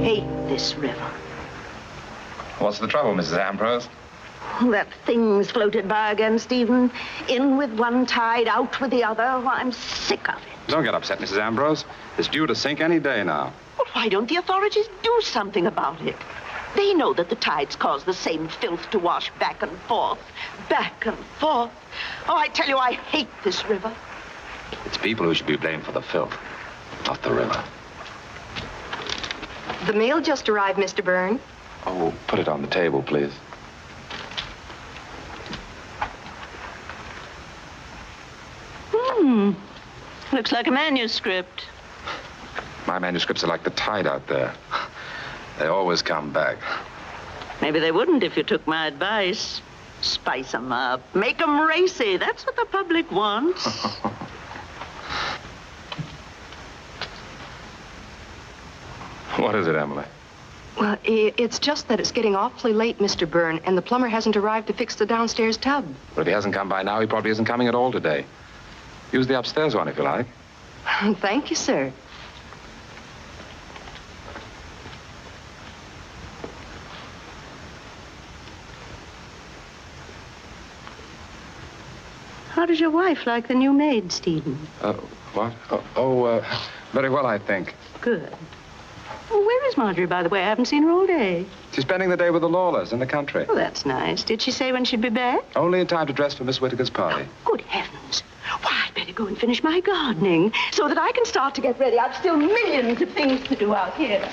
hate this river. What's the trouble, Mrs. Ambrose? That thing's floated by again, Stephen. In with one tide, out with the other. Oh, I'm sick of it. Don't get upset, Mrs. Ambrose. It's due to sink any day now. Well, why don't the authorities do something about it? They know that the tides cause the same filth to wash back and forth. Back and forth. Oh, I tell you, I hate this river. It's people who should be blamed for the filth, not the river. The mail just arrived, Mr. Byrne. Oh, put it on the table, please. Looks like a manuscript. My manuscripts are like the tide out there. They always come back. Maybe they wouldn't if you took my advice. Spice 'em up. Make 'em racy. That's what the public wants. What is it, Emily? Well, it's just that it's getting awfully late, Mr. Byrne, and the plumber hasn't arrived to fix the downstairs tub. But if he hasn't come by now, he probably isn't coming at all today. Use the upstairs one if you like. Thank you, sir. How does your wife like the new maid, Stephen? What? Very well, I think. Good. Well, where is Marjorie, by the way? I haven't seen her all day. She's spending the day with the Lawlers in the country. Oh, that's nice. Did she say when she'd be back? Only in time to dress for Miss Whittaker's party. Good heavens. Why, I'd better go and finish my gardening so that I can start to get ready. I've still millions of things to do out here.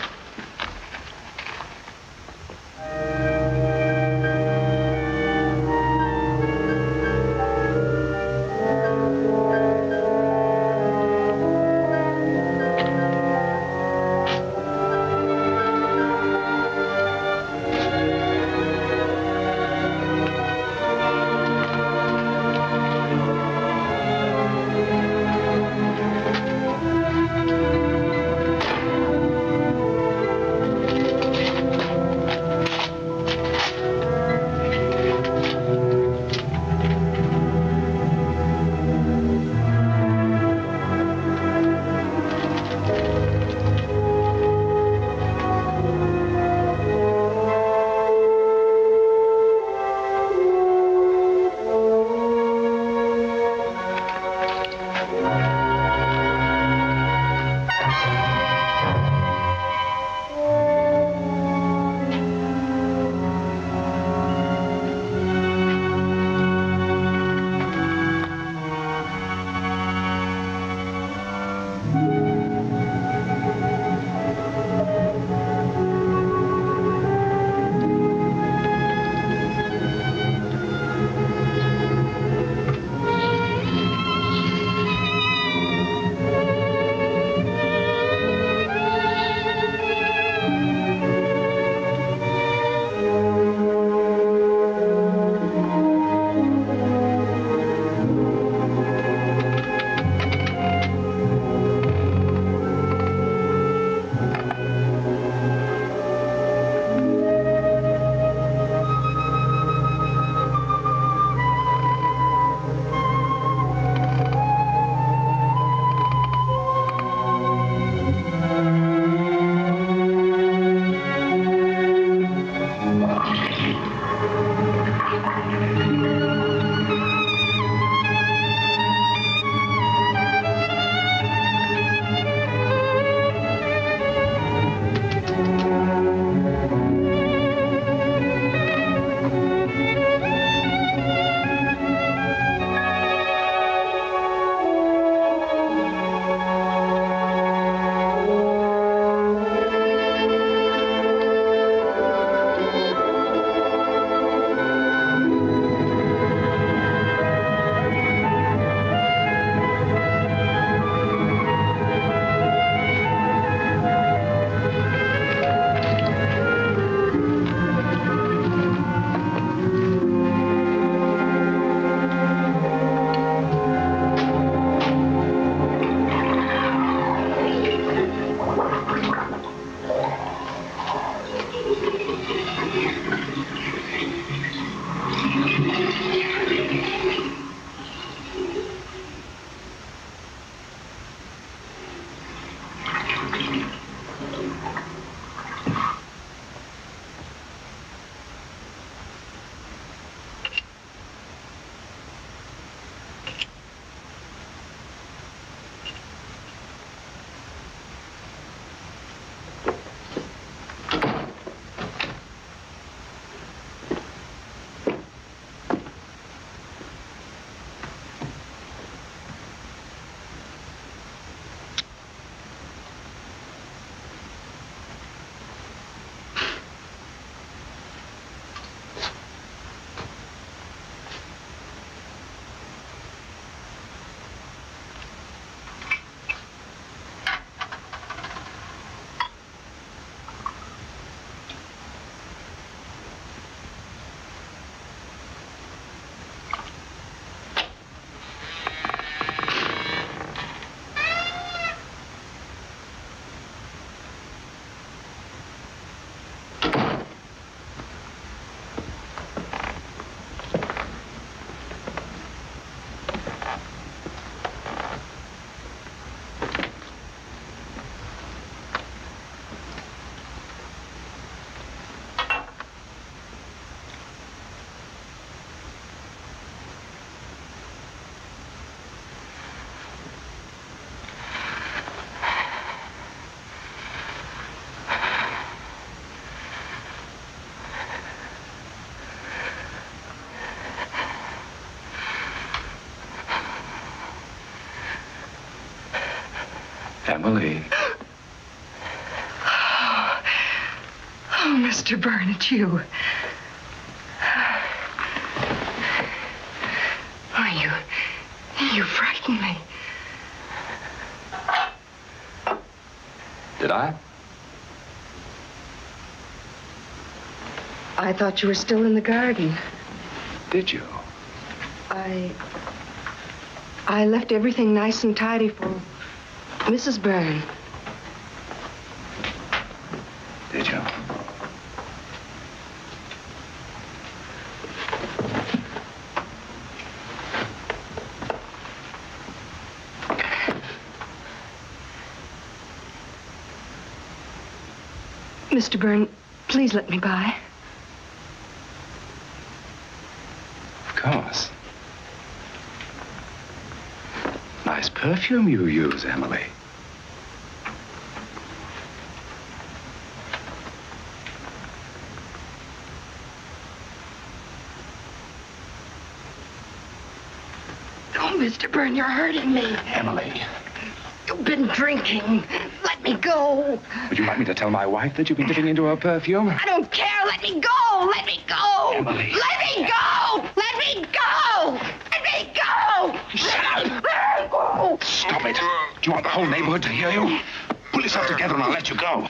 Emily. Oh, Mr. Byrne, it's you. You frightened me. Did I? I thought you were still in the garden. Did you? I left everything nice and tidy for Mrs. Byrne. Did you? Mr. Byrne, please let me by. Of course. Nice perfume you use, Emily. Oh, Mr. Byrne, you're hurting me. Emily. You've been drinking. Let me go. Would you like me to tell my wife that you've been dipping into her perfume? I don't care. Let me go. Let me go. Emily. Let me go. Let me go. Let me go. Shut up. Let me go. Stop it. Do you want the whole neighborhood to hear you? Pull yourself together and I'll let you go.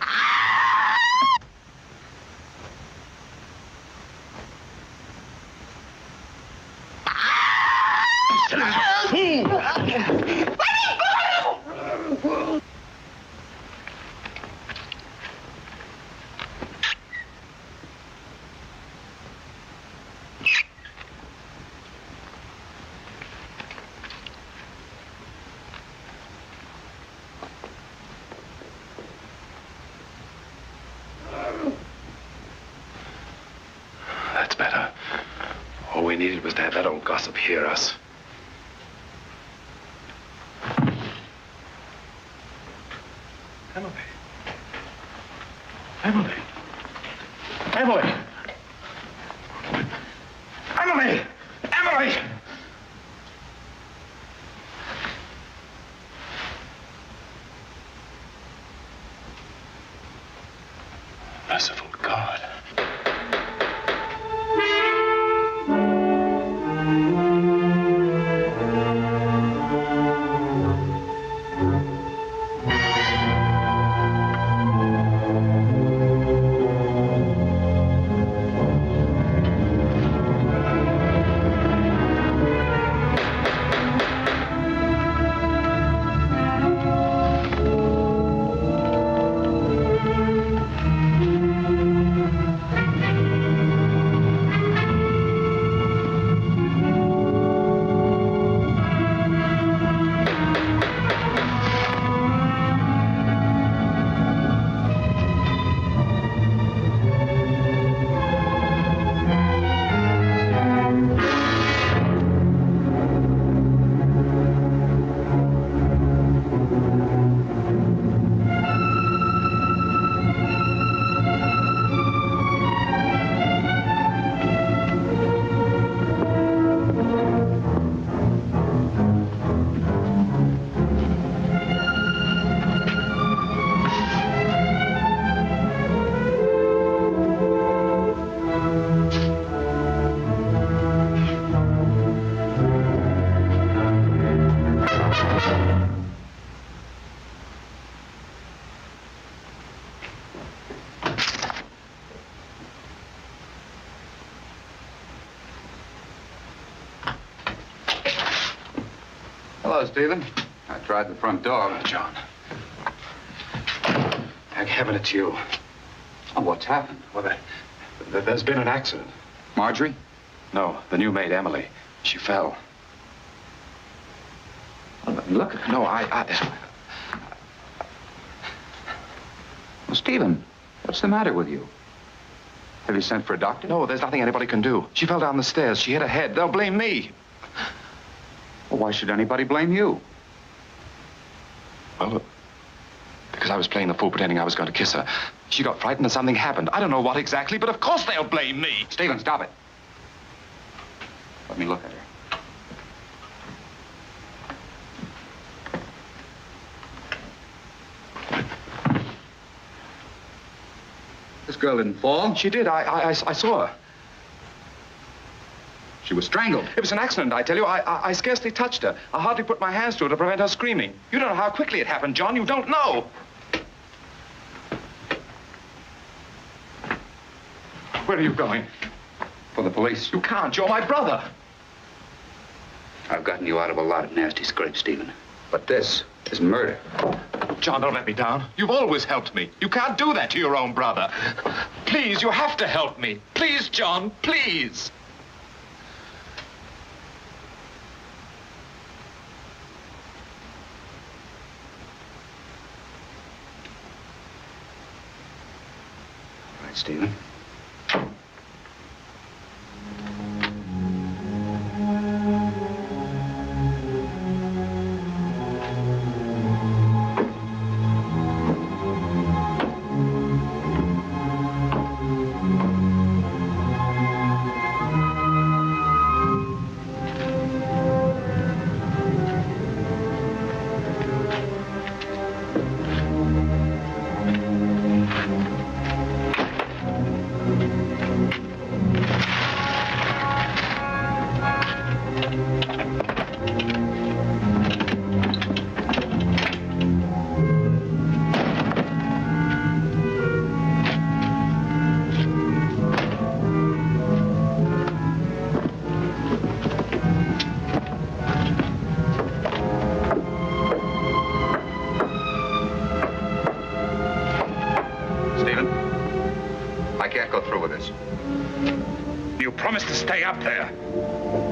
That's better. All we needed was to have that old gossip hear us. Emily. Emily. Emily. Emily. Emily. Merciful God. Hello, Stephen. I tried the front door. Oh, John. Thank heaven it's you. Oh, what's happened? Well, there's been an accident. Marjorie? No, the new maid, Emily. She fell. Oh, look. No, Well, Stephen, what's the matter with you? Have you sent for a doctor? No, there's nothing anybody can do. She fell down the stairs. She hit her head. They'll blame me. Well, why should anybody blame you? Well, because I was playing the fool pretending I was going to kiss her. She got frightened and something happened. I don't know what exactly, but of course they'll blame me. Stephen, stop it. Let me look at her. This girl didn't fall. She did. I saw her. She was strangled. It was an accident, I tell you. I scarcely touched her. I hardly put my hands to her to prevent her screaming. You don't know how quickly it happened, John. You don't know. Where are you going? For the police. You can't. You're my brother. I've gotten you out of a lot of nasty scrapes, Stephen. But this is murder. John, don't let me down. You've always helped me. You can't do that to your own brother. Please, you have to help me. Please, John, please. All right, Stephen.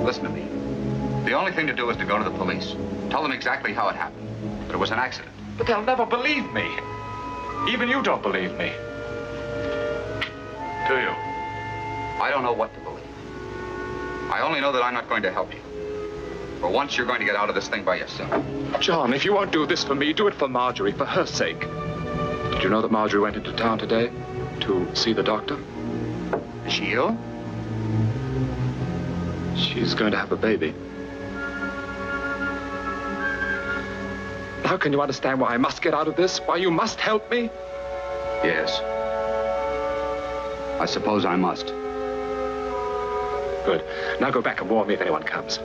Listen to me. The only thing to do is to go to the police. Tell them exactly how it happened. That it was an accident. But they'll never believe me. Even you don't believe me. Do you? I don't know what to believe. I only know that I'm not going to help you. For once, you're going to get out of this thing by yourself. John, if you won't do this for me, do it for Marjorie, for her sake. Did you know that Marjorie went into town today to see the doctor? Is she ill? She's going to have a baby. Now can you understand why I must get out of this? Why you must help me? Yes. I suppose I must. Good. Now go back and warn me if anyone comes.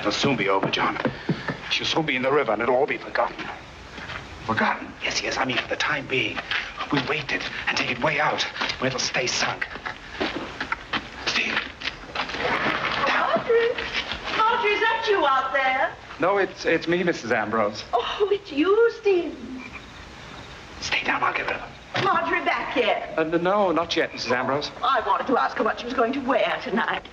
It'll soon be over, John. She'll soon be in the river, and it'll all be forgotten. Forgotten? Yes, I mean for the time being. We'll wait it and take it way out, where it'll stay sunk. Steve. Marjorie? Marjorie, is that you out there? No, it's me, Mrs. Ambrose. Oh, it's you, Stephen. Stay down, I'll get rid of her. Marjorie back here. No, not yet, Mrs. Ambrose. I wanted to ask her what she was going to wear tonight.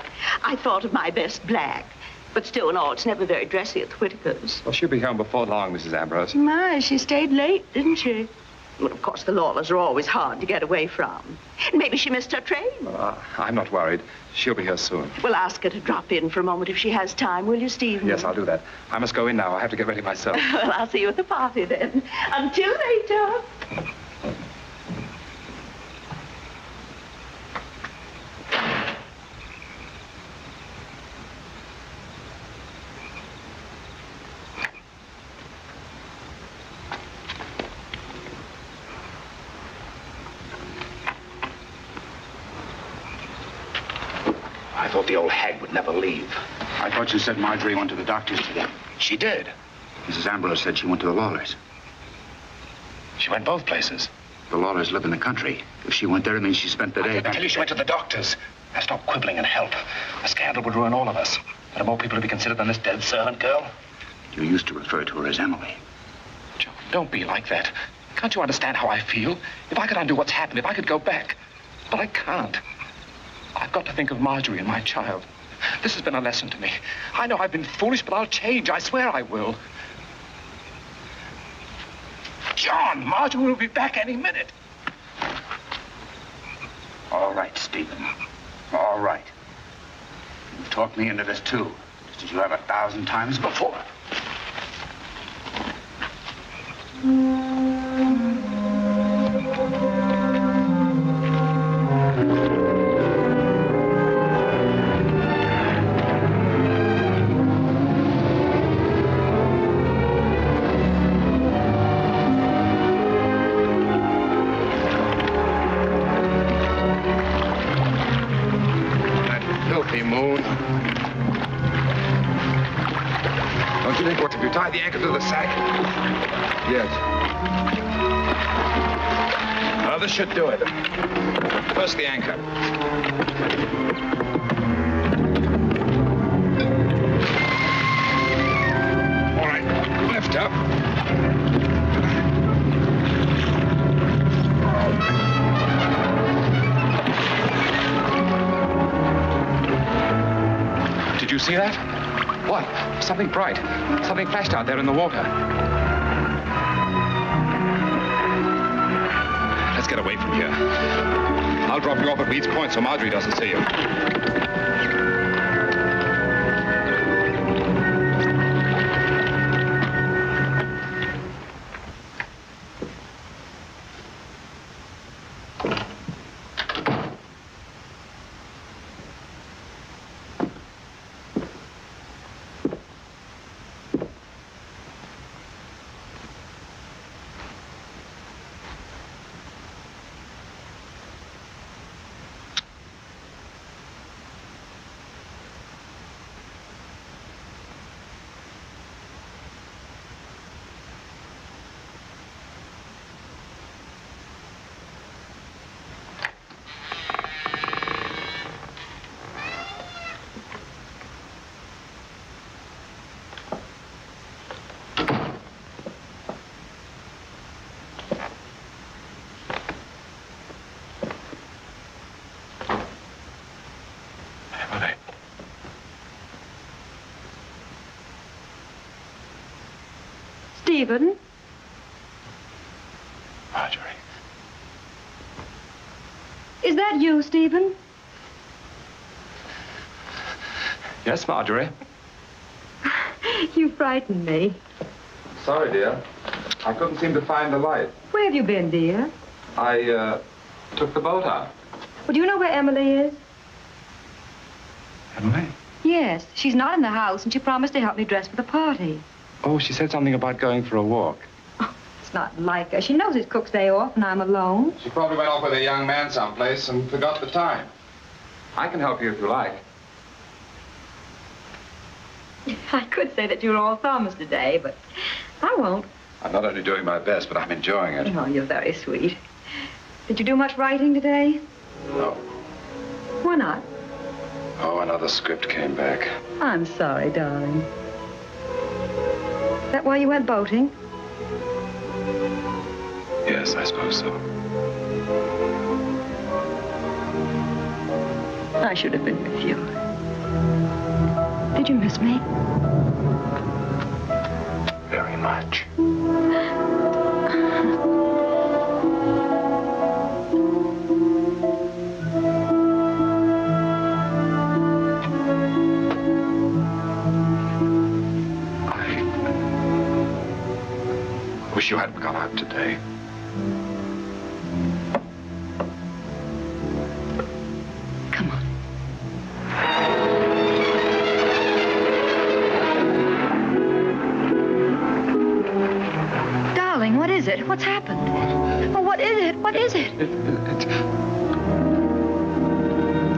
I thought of my best black. But still and all, it's never very dressy at the Whitakers. Well, she'll be home before long, Mrs. Ambrose. My, she stayed late, didn't she? Well, of course, the Lawlers are always hard to get away from. Maybe she missed her train. I'm not worried. She'll be here soon. Well, ask her to drop in for a moment if she has time, will you, Stephen? Yes, I'll do that. I must go in now. I have to get ready myself. Well, I'll see you at the party then. Until later. I thought the old hag would never leave. I thought you said Marjorie went to the doctor's today. She did. Mrs. Ambrose said she went to the Lawlers. She went both places. The Lawlers live in the country. If she went there, it means she spent the day... I tell you she went to the doctor's. Now stop quibbling and help. A scandal would ruin all of us. There are more people to be considered than this dead servant girl. You used to refer to her as Emily. John, don't be like that. Can't you understand how I feel? If I could undo what's happened, if I could go back. But I can't. I've got to think of Marjorie and my child. This has been a lesson to me. I know I've been foolish, but I'll change. I swear I will. John, Marjorie will be back any minute. All right, Stephen. All right. You've talked me into this, too. Just as you have 1,000 times before. Tie the anchor to the sack? Yes. Well, this should do it. First the anchor. All right, lift up. Did you see that? What? Something bright. Something flashed out there in the water. Let's get away from here. I'll drop you off at Weed's Point so Marjorie doesn't see you. Stephen? Marjorie. Is that you, Stephen? Yes, Marjorie. You frightened me. Sorry, dear. I couldn't seem to find the light. Where have you been, dear? I, took the boat out. Well, do you know where Emily is? Emily? Yes, she's not in the house, and she promised to help me dress for the party. Oh, she said something about going for a walk. Oh, it's not like her. She knows it's Cook's day off, and I'm alone. She probably went off with a young man someplace and forgot the time. I can help you if you like. I could say that you're all thumbs today, but I won't. I'm not only doing my best, but I'm enjoying it. Oh, you're very sweet. Did you do much writing today? No. Why not? Oh, another script came back. I'm sorry, darling. Is that why you went boating? Yes, I suppose so. I should have been with you. Did you miss me? Very much. I wish you hadn't gone out today. Come on. Darling, what is it? What's happened? Oh, what is it? What is it?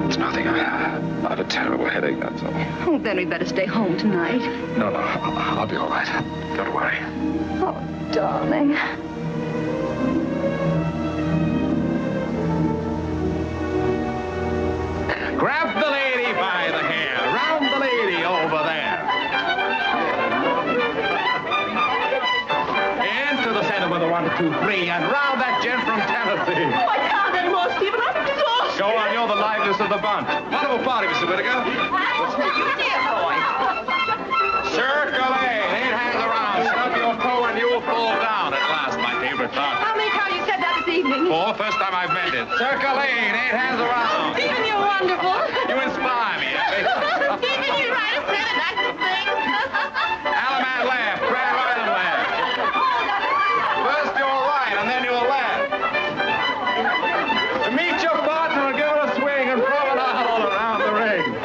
It's nothing. I'll tell headache, that's all. Oh, then we'd better stay home tonight. No, I'll be all right. Don't worry. Oh, darling. Grab the lady by the hair. Round the lady over there. Into the center with a 1, 2, 3, and round that gent from Tennessee. Oh, I can't anymore, Stephen. I'm exhausted. Go on, you're the liveliest of the bunch. Wonderful party, Mr. Whittaker. Circulate. 8 hands around. Stub your toe and you'll fall down. At last, my favorite part. How many times you said that this evening? 4, first time I've meant it. Circulate. 8 hands around. Stephen, you're wonderful. You inspire me, Effie. Stephen, you write us really nice things. Alaman laugh. Grand Island laugh. First you'll right, and then you'll laugh. To meet your partner and give her a swing and promenade all around the ring.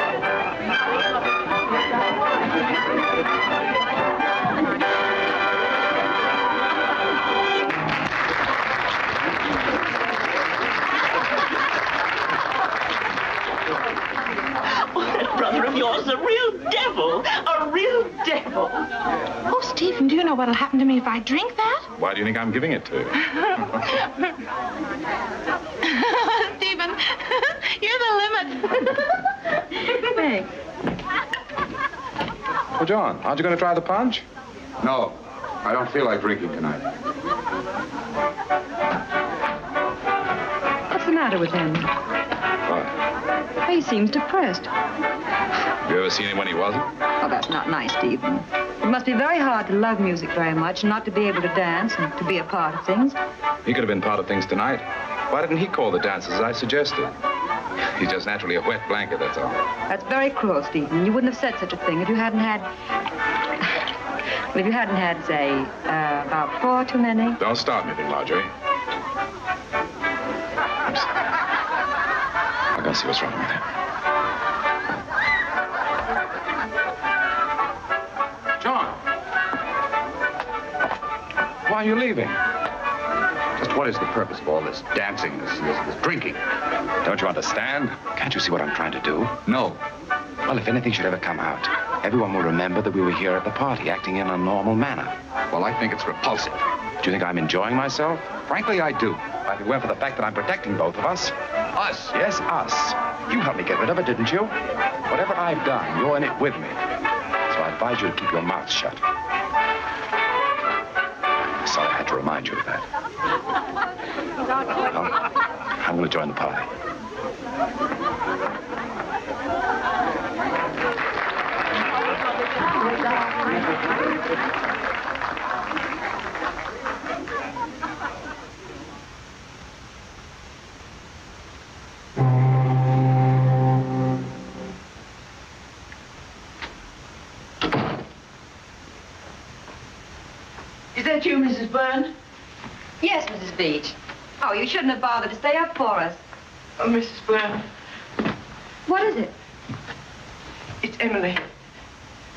Oh, that brother of yours is a real devil. A real devil. Oh, Stephen, do you know what'll happen to me if I drink that? Why do you think I'm giving it to you? Stephen, you're the limit. Thanks. Well, John, aren't you going to try the punch? No, I don't feel like drinking tonight. What's the matter with him? What? He seems depressed. Have you ever seen him when he wasn't? Oh, that's not nice, Stephen. It must be very hard to love music very much and not to be able to dance and to be a part of things. He could have been part of things tonight. Why didn't he call the dances as I suggested? He's just naturally a wet blanket, that's all. That's very cruel, Stephen. You wouldn't have said such a thing if you hadn't had... Well, if you hadn't had, say, about 4 too many. Don't start anything, Marjorie. I'm sorry. I'll go see what's wrong with him. John! Why are you leaving? Just what is the purpose of all this dancing, this drinking? Don't you understand? Can't you see what I'm trying to do? No. Well, if anything should ever come out, everyone will remember that we were here at the party, acting in a normal manner. Well, I think it's repulsive. Do you think I'm enjoying myself? Frankly, I do. If it weren't for the fact that I'm protecting both of us. Us? Yes, us. You helped me get rid of it, didn't you? Whatever I've done, you're in it with me. So I advise you to keep your mouth shut. Sorry I had to remind you of that. Well, I'm going to join the party. Is that you, Mrs. Byrne? Yes, Mrs. Beach. Oh, you shouldn't have bothered to stay up for us. Oh, Mrs. Byrne, What is it? it's Emily.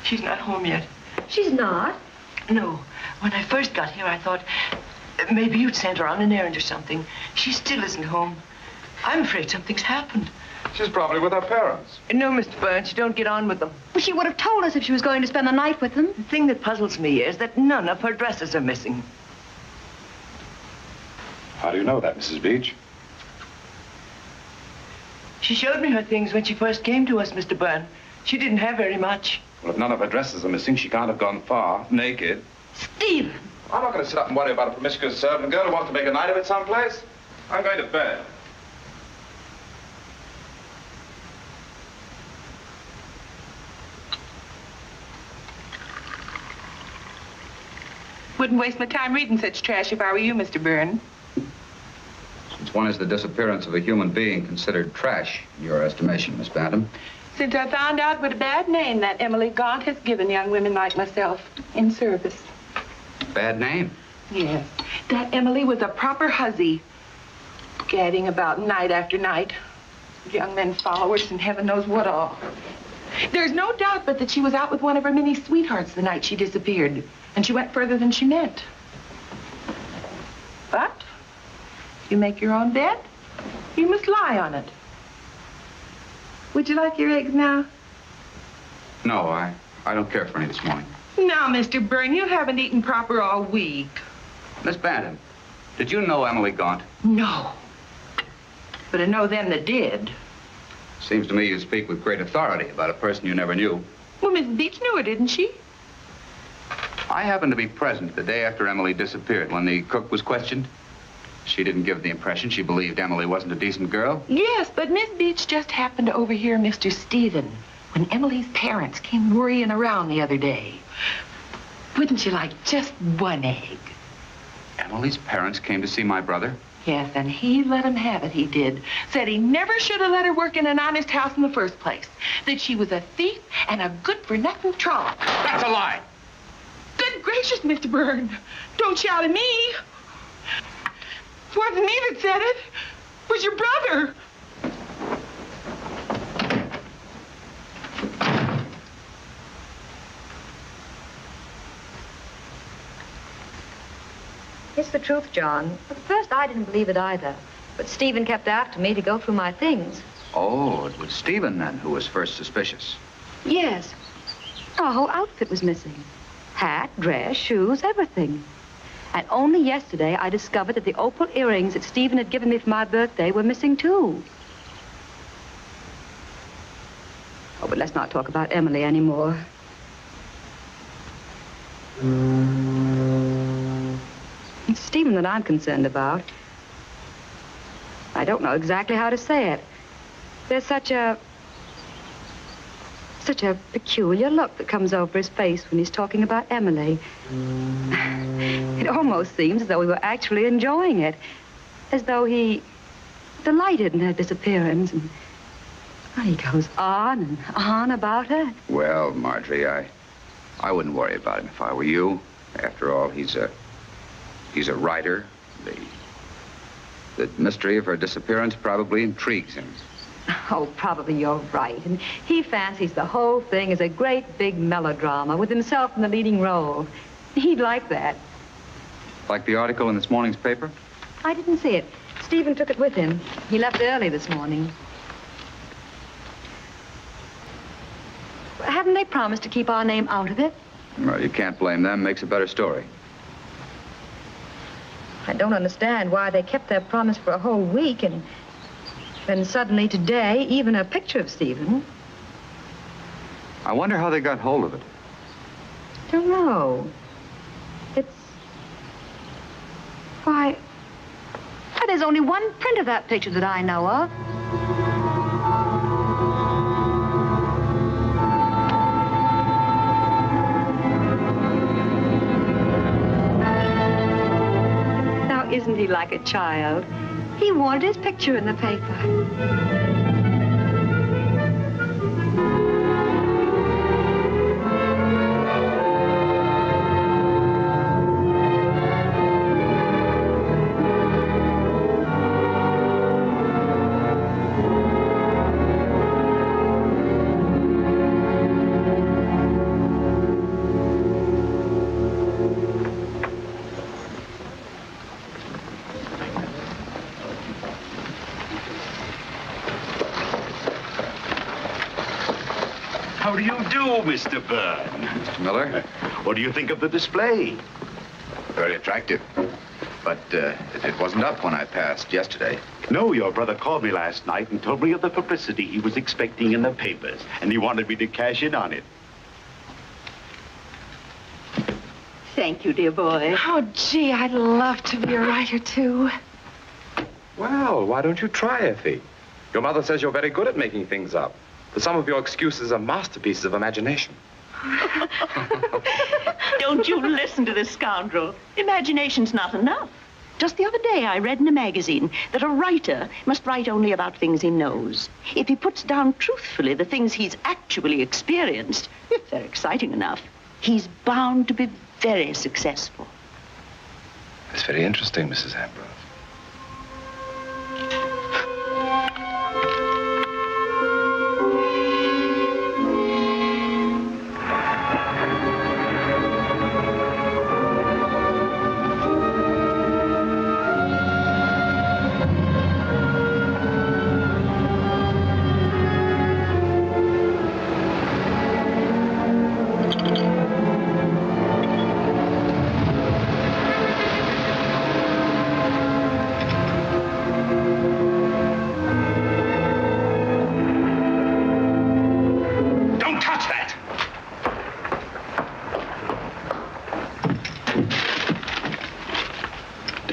She's not home yet. She's not. No. When I first got here, I thought maybe you'd sent her on an errand or something. She still isn't home. I'm afraid something's happened. She's probably with her parents. No, Mr. Byrne, she don't get on with them. Well, she would have told us if she was going to spend the night with them. The thing that puzzles me is that none of her dresses are missing. How do you know that, Mrs. Beach? She showed me her things when she first came to us, Mr. Byrne. She didn't have very much. Well, if none of her dresses are missing, she can't have gone far naked. Stephen! I'm not going to sit up and worry about a promiscuous servant girl who wants to make a night of it someplace. I'm going to bed. Wouldn't waste my time reading such trash if I were you, Mr. Byrne. Since when is the disappearance of a human being considered trash, in your estimation, Miss Bantam? Since I found out what a bad name that Emily Gaunt has given young women like myself in service. Bad name. Yes. That Emily was a proper hussy, gadding about night after night. Young men's followers and heaven knows what all. There's no doubt but that she was out with one of her many sweethearts the night she disappeared. And she went further than she meant. But you make your own bed, you must lie on it. Would you like your eggs now? No, I don't care for any this morning. Now, Mr. Byrne, you haven't eaten proper all week. Miss Bantam, did you know Emily Gaunt? No. But I know them that did. Seems to me you speak with great authority about a person you never knew. Well, Miss Beach knew her, didn't she? I happened to be present the day after Emily disappeared when the cook was questioned. She didn't give the impression she believed Emily wasn't a decent girl. Yes, but Miss Beach just happened to overhear Mr. Stephen when Emily's parents came worrying around the other day. Wouldn't you like just one egg? Emily's parents came to see my brother? Yes, and he let him have it, he did. Said he never should have let her work in an honest house in the first place. That she was a thief and a good-for-nothing trollop. That's a lie! Good gracious, Mr. Byrne. Don't shout at me. It wasn't me that said it. It was your brother. It's the truth, John. At first, I didn't believe it either. But Stephen kept after me to go through my things. Oh, it was Stephen, then, who was first suspicious. Yes. Our whole outfit was missing. Hat, dress, shoes, everything. And only yesterday, I discovered that the opal earrings that Stephen had given me for my birthday were missing, too. Oh, but let's not talk about Emily anymore. It's Stephen that I'm concerned about. I don't know exactly how to say it. There's such a peculiar look that comes over his face when he's talking about Emily. It almost seems as though he were actually enjoying it. As though he delighted in her disappearance. And he goes on and on about her. Well, Marjorie, I wouldn't worry about him if I were you. After all, he's a writer. The mystery of her disappearance probably intrigues him. Oh, probably you're right. And he fancies the whole thing is a great big melodrama with himself in the leading role. He'd like that. Like the article in this morning's paper? I didn't see it. Stephen took it with him. He left early this morning. Haven't they promised to keep our name out of it? Well, you can't blame them. Makes a better story. I don't understand why they kept their promise for a whole week and then suddenly today, even a picture of Stephen. I wonder how they got hold of it. Don't know. Why, there's only one print of that picture that I know of. Now, isn't he like a child? He wanted his picture in the paper. How do you do, Mr. Byrne? Mr. Miller? What do you think of the display? Very attractive. But it wasn't up when I passed yesterday. No, your brother called me last night and told me of the publicity he was expecting in the papers, and he wanted me to cash in on it. Thank you, dear boy. Oh, gee, I'd love to be a writer, too. Well, why don't you try, Effie? Your mother says you're very good at making things up. But some of your excuses are masterpieces of imagination. Don't you listen to this scoundrel. Imagination's not enough. Just the other day, I read in a magazine that a writer must write only about things he knows. If he puts down truthfully the things he's actually experienced, if they're exciting enough, he's bound to be very successful. That's very interesting, Mrs. Ambrose.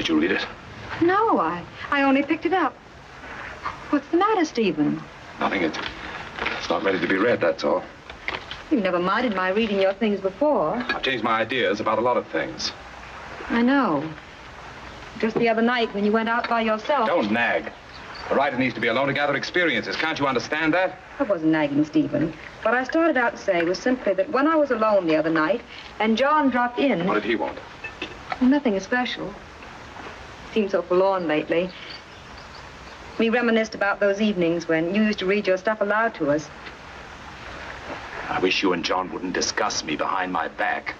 Did you read it? No, I only picked it up. What's the matter, Stephen? Nothing. It's not ready to be read, that's all. You've never minded my reading your things before. I've changed my ideas about a lot of things. I know. Just the other night when you went out by yourself. Don't nag. A writer needs to be alone to gather experiences. Can't you understand that? I wasn't nagging, Stephen. What I started out to say was simply that when I was alone the other night and John dropped in... What did he want? Well, nothing especial. Seemed so forlorn lately. We reminisced about those evenings when you used to read your stuff aloud to us. I wish you and John wouldn't discuss me behind my back.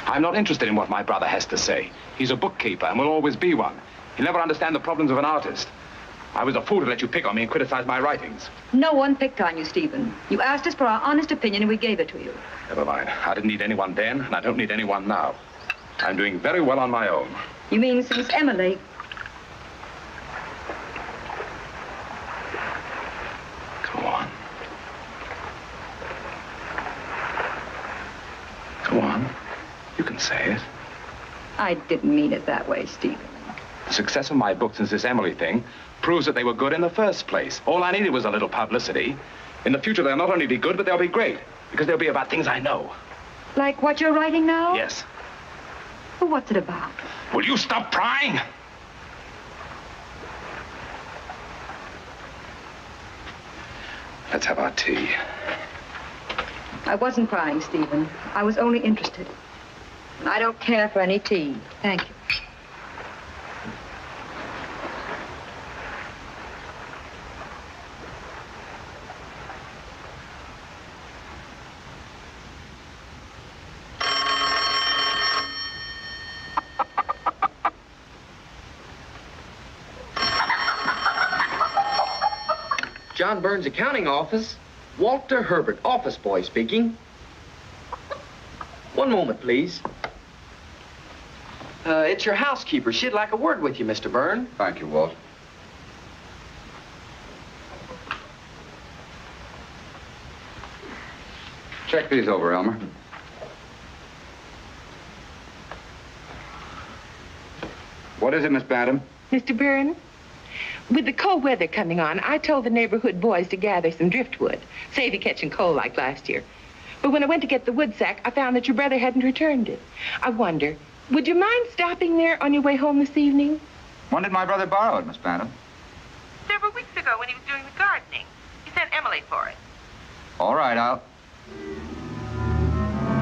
I'm not interested in what my brother has to say. He's a bookkeeper and will always be one. He'll never understand the problems of an artist. I was a fool to let you pick on me and criticize my writings. No one picked on you, Stephen. You asked us for our honest opinion and we gave it to you. Never mind. I didn't need anyone then, and I don't need anyone now. I'm doing very well on my own. You mean since Emily... Go on. Go on. You can say it. I didn't mean it that way, Stephen. The success of my book since this Emily thing proves that they were good in the first place. All I needed was a little publicity. In the future, they'll not only be good, but they'll be great. Because they'll be about things I know. Like what you're writing now? Yes. Well, what's it about? Will you stop prying? Let's have our tea. I wasn't crying, Stephen. I was only interested. And I don't care for any tea. Thank you. John Byrne's accounting office. Walter Herbert, office boy speaking. One moment, please. It's your housekeeper. She'd like a word with you, Mr. Byrne. Thank you, Walt. Check these over, Elmer. What is it, Miss Bantam? Mr. Byrne, with the cold weather coming on, I told the neighborhood boys to gather some driftwood, save you catching cold like last year. But when I went to get the wood sack, I found that your brother hadn't returned it. I wonder, would you mind stopping there on your way home this evening? When did my brother borrow it, Miss Bantam? Several weeks ago when he was doing the gardening. He sent Emily for it. All right,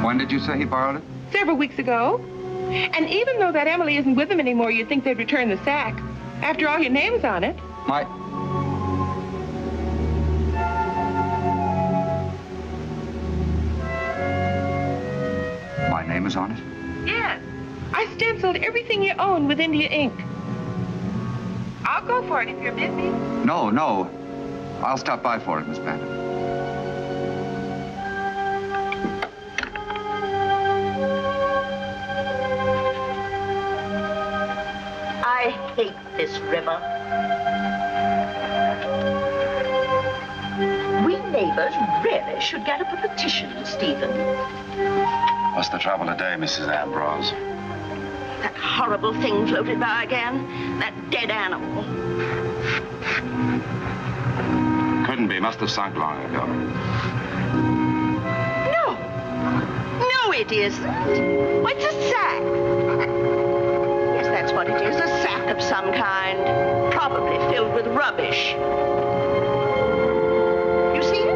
When did you say he borrowed it? Several weeks ago. And even though that Emily isn't with him anymore, you'd think they'd return the sack. After all, your name's on it. My name is on it? Yes. I stenciled everything you own with India ink. I'll go for it if you're busy. No. I'll stop by for it, Miss Bantam. I hate this river. We neighbors really should get up a petition, Stephen. What's the trouble today, Mrs. Ambrose? That horrible thing floated by again. That dead animal. Couldn't be. Must have sunk long ago. No, it isn't. Well, it's a sack. Yes, that's what it is. A sack of some kind. Probably filled with rubbish. You see it?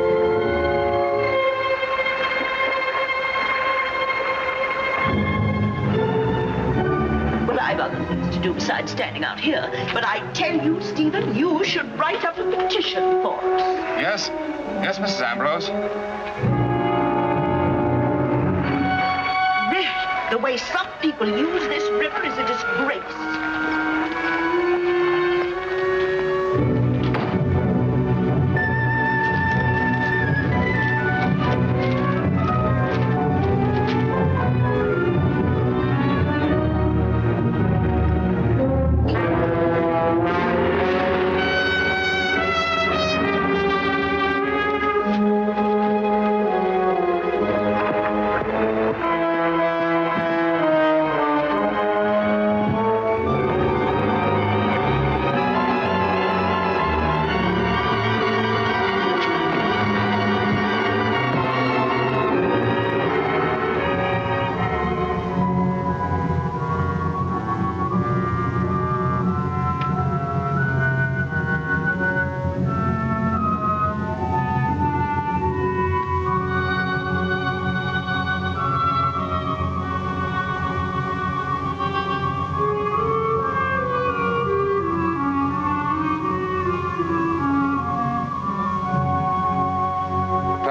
Well, I've other things to do besides standing out here. But I tell you, Stephen, you should write up a petition for us. Yes? Yes, Mrs. Ambrose? Really, the way some people use this river is a disgrace.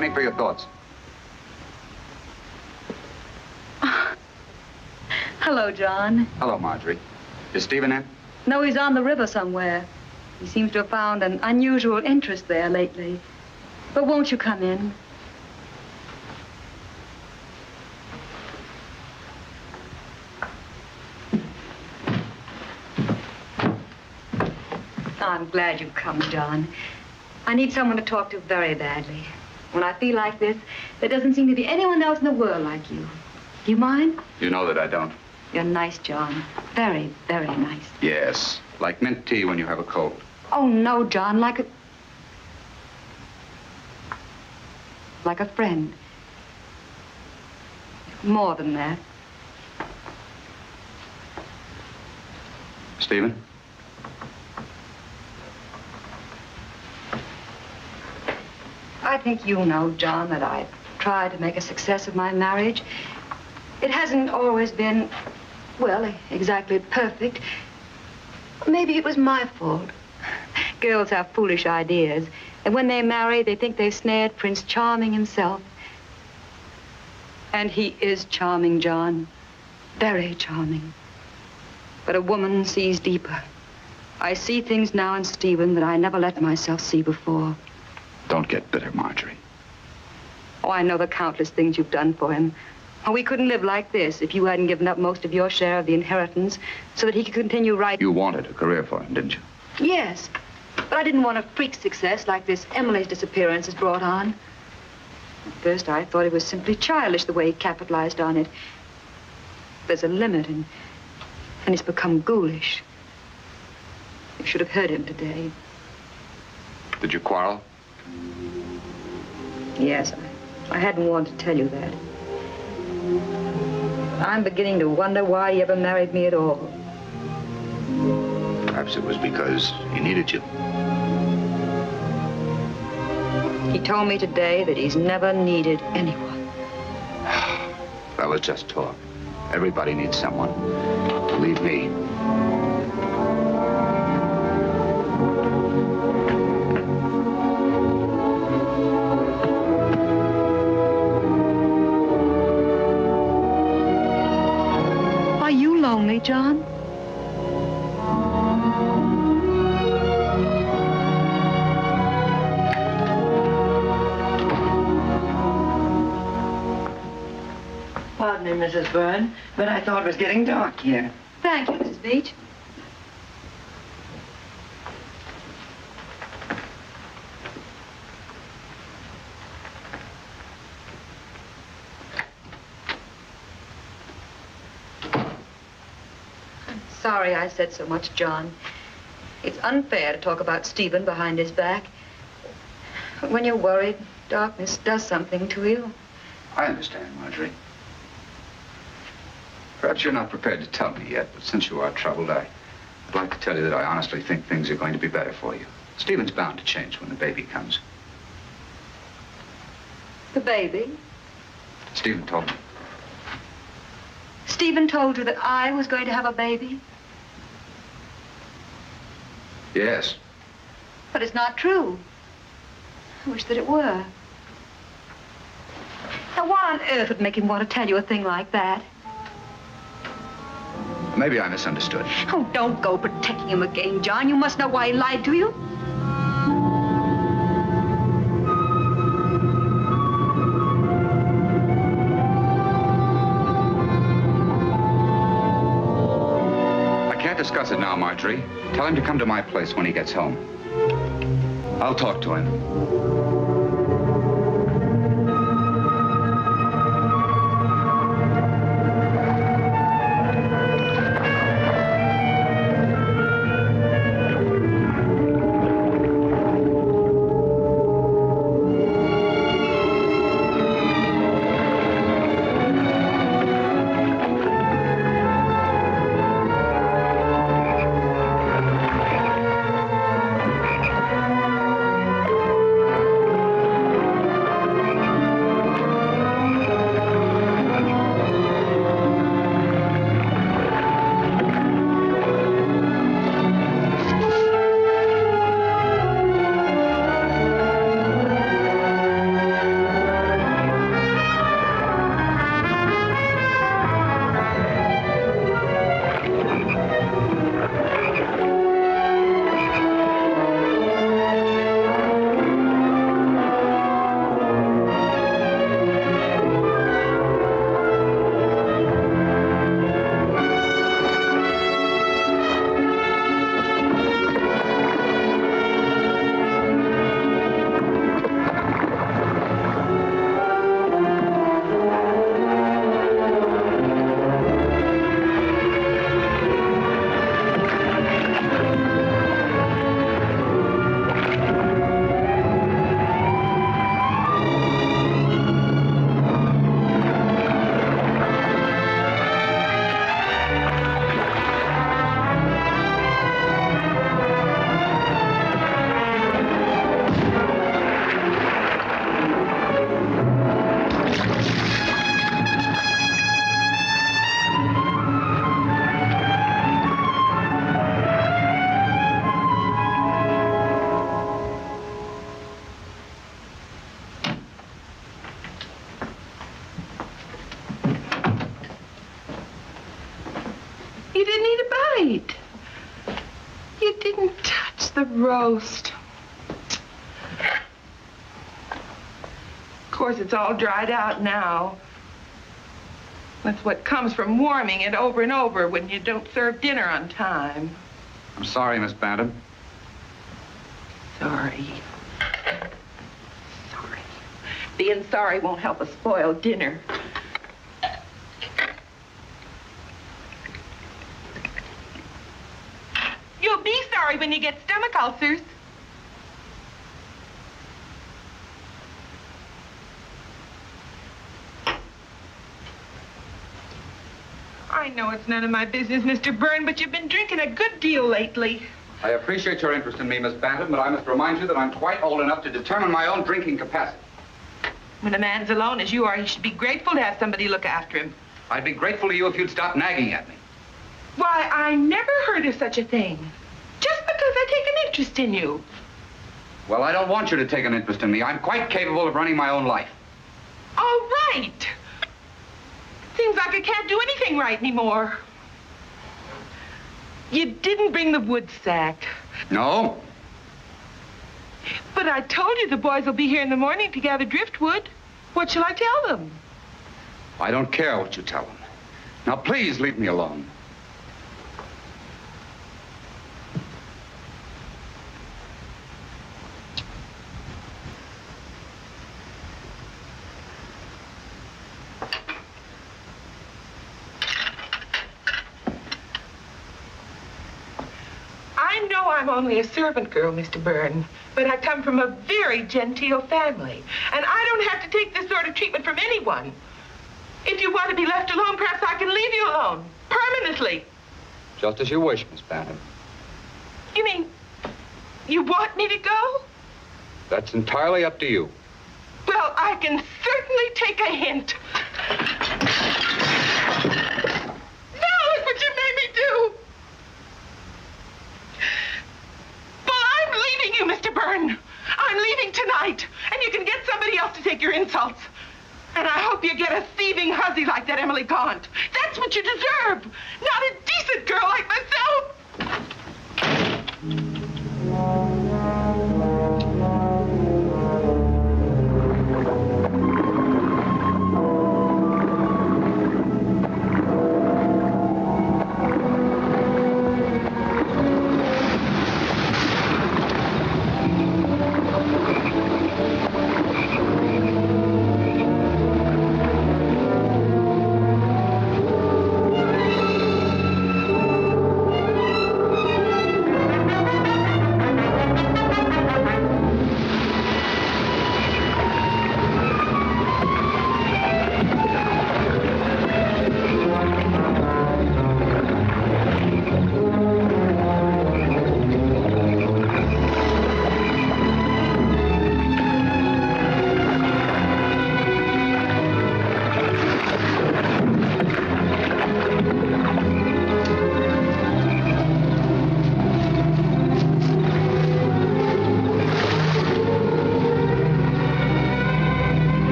Plenty for your thoughts. Hello, John. Hello, Marjorie. Is Stephen in? No, he's on the river somewhere. He seems to have found an unusual interest there lately. But won't you come in? I'm glad you've come, John. I need someone to talk to very badly. When I feel like this, there doesn't seem to be anyone else in the world like you. Do you mind? You know that I don't. You're nice, John. Very, very nice. Yes, like mint tea when you have a cold. Oh, no, John, like a friend. More than that. Stephen? I think you know, John, that I've tried to make a success of my marriage. It hasn't always been, well, exactly perfect. Maybe it was my fault. Girls have foolish ideas. And when they marry, they think they've snared Prince Charming himself. And he is charming, John. Very charming. But a woman sees deeper. I see things now in Stephen that I never let myself see before. Don't get bitter, Marjorie. Oh, I know the countless things you've done for him. Oh, we couldn't live like this if you hadn't given up most of your share of the inheritance so that he could continue writing. You wanted a career for him, didn't you? Yes, but I didn't want a freak success like this Emily's disappearance has brought on. At first, I thought it was simply childish the way he capitalized on it. There's a limit, and it's become ghoulish. You should have heard him today. Did you quarrel? Yes, I hadn't wanted to tell you that. I'm beginning to wonder why he ever married me at all. Perhaps it was because he needed you. He told me today that he's never needed anyone. That was just talk. Everybody needs someone. Believe me. Are you lonely, John? Pardon me, Mrs. Byrne, but I thought it was getting dark here. Thank you, Mrs. Beach. I'm sorry I said so much, John. It's unfair to talk about Stephen behind his back. But when you're worried, darkness does something to you. I understand, Marjorie. Perhaps you're not prepared to tell me yet, but since you are troubled, I'd like to tell you that I honestly think things are going to be better for you. Stephen's bound to change when the baby comes. The baby? Stephen told me. Stephen told you that I was going to have a baby? Yes. But it's not true. I wish that it were. Now, what on earth would make him want to tell you a thing like that? Maybe I misunderstood. Oh, don't go protecting him again, John. You must know why he lied to you. I can't discuss it now, Marjorie. Tell him to come to my place when he gets home. I'll talk to him. You didn't eat a bite. You didn't touch the roast. Of course, it's all dried out now. That's what comes from warming it over and over when you don't serve dinner on time. I'm sorry, Miss Bantam. Sorry. Sorry. Being sorry won't help us spoil dinner. You'll be sorry when you get stomach ulcers. I know it's none of my business, Mr. Byrne, but you've been drinking a good deal lately. I appreciate your interest in me, Miss Bantam, but I must remind you that I'm quite old enough to determine my own drinking capacity. When a man's alone as you are, he should be grateful to have somebody look after him. I'd be grateful to you if you'd stop nagging at me. Why, I never heard of such a thing. Just because I take an interest in you. Well, I don't want you to take an interest in me. I'm quite capable of running my own life. All right. Seems like I can't do anything right anymore. You didn't bring the wood sack. No? But I told you the boys will be here in the morning to gather driftwood. What shall I tell them? I don't care what you tell them. Now, please leave me alone. I know I'm only a servant girl, Mr. Byrne, but I come from a very genteel family, and I don't have to take this sort of treatment from anyone. If you want to be left alone, perhaps I can leave you alone, permanently. Just as you wish, Miss Bantam. You mean, you want me to go? That's entirely up to you. Well, I can certainly take a hint. Now look what you made me do. Well, I'm leaving you, Mr. Byrne. I'm leaving tonight, and you can get somebody else to take your insults. And I hope you get a thieving hussy like that Emily Gaunt. That's what you deserve, not a decent girl like myself.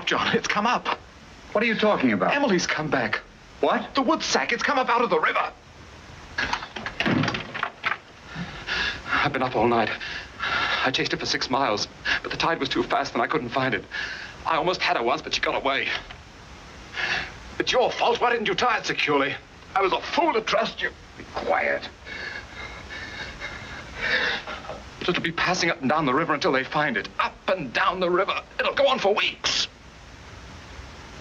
up, John. It's come up. What are you talking about? Emily's come back. What? The wood sack. It's come up out of the river. I've been up all night. I chased it for 6 miles, but the tide was too fast and I couldn't find it. I almost had her once, but she got away. It's your fault. Why didn't you tie it securely? I was a fool to trust you. Be quiet. It'll be passing up and down the river until they find it. Up and down the river. It'll go on for weeks.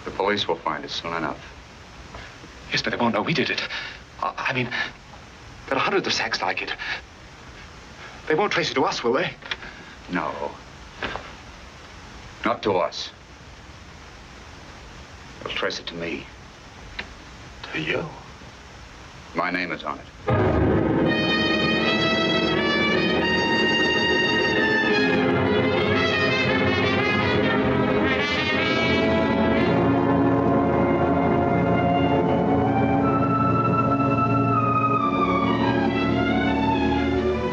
The police will find it soon enough. Yes, but they won't know we did it. I mean, there are hundreds of sacks like it. They won't trace it to us, will they? No. Not to us. They'll trace it to me. To you? My name is on it.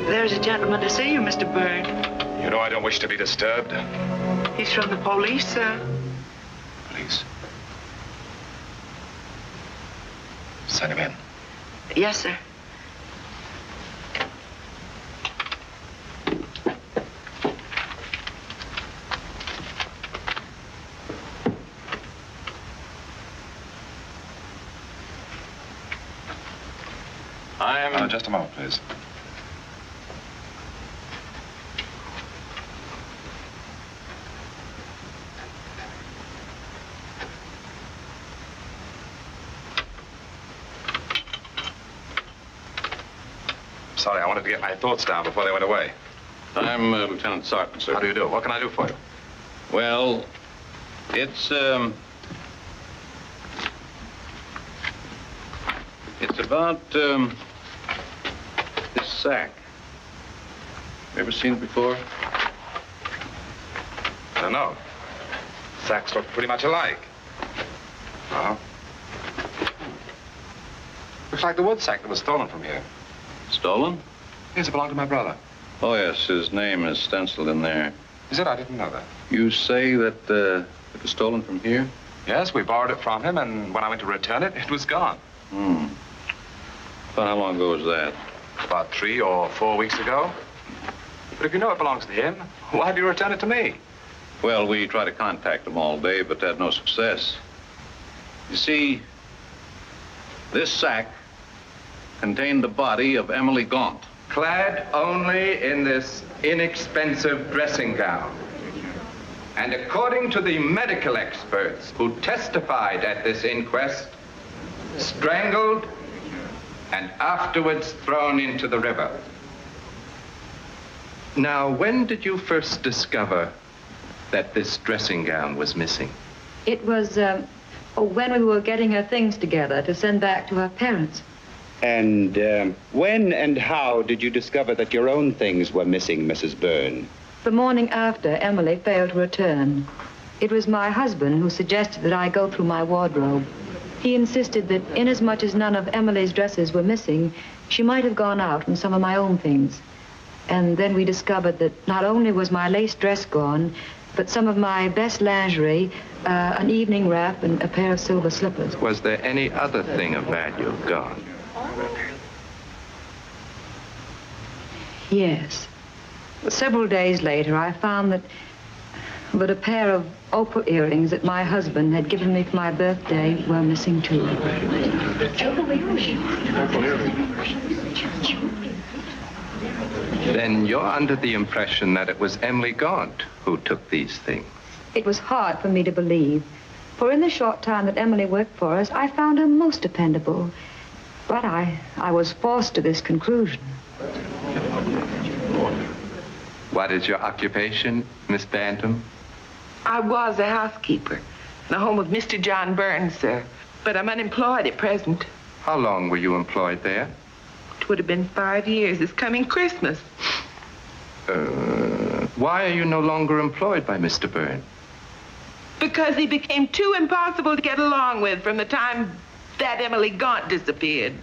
There's a gentleman to see you, Mr. Byrne. You know I don't wish to be disturbed. He's from the police, sir. Please. Send him in. Yes, sir. Just a moment, please. Sorry, I wanted to get my thoughts down before they went away. I'm Lieutenant Sarton, sir. How do you do? What can I do for you? Well, it's about, this sack. Ever seen it before? I don't know. Sacks look pretty much alike. Uh-huh. Looks like the wood sack that was stolen from here. Stolen? Yes, it belonged to my brother. Oh, yes, his name is stenciled in there. Is it? I didn't know that. You say that it was stolen from here? Yes, we borrowed it from him, and when I went to return it, it was gone. About how long ago was that? About 3 or 4 weeks ago. But if you know it belongs to him, why have you returned it to me? Well, we tried to contact him all day, but had no success. You see, this sack contained the body of Emily Gaunt. Clad only in this inexpensive dressing gown. And according to the medical experts who testified at this inquest, strangled and afterwards thrown into the river. Now, when did you first discover that this dressing gown was missing? It was when we were getting her things together to send back to her parents. And when and how did you discover that your own things were missing, Mrs. Byrne? The morning after Emily failed to return. It was my husband who suggested that I go through my wardrobe. He insisted that inasmuch as none of Emily's dresses were missing, she might have gone out in some of my own things. And then we discovered that not only was my lace dress gone, but some of my best lingerie, an evening wrap, and a pair of silver slippers. Was there any other thing of value gone? Yes. Several days later, I found that a pair of opal earrings that my husband had given me for my birthday were missing too. Then you're under the impression that it was Emily Gaunt who took these things. It was hard for me to believe, for in the short time that Emily worked for us, I found her most dependable. But I was forced to this conclusion. What is your occupation, Miss Bantam? I was a housekeeper in the home of Mr. John Byrne, sir. But I'm unemployed at present. How long were you employed there? It would have been 5 years this coming Christmas. Why are you no longer employed by Mr. Byrne? Because he became too impossible to get along with from the time that Emily Gaunt disappeared.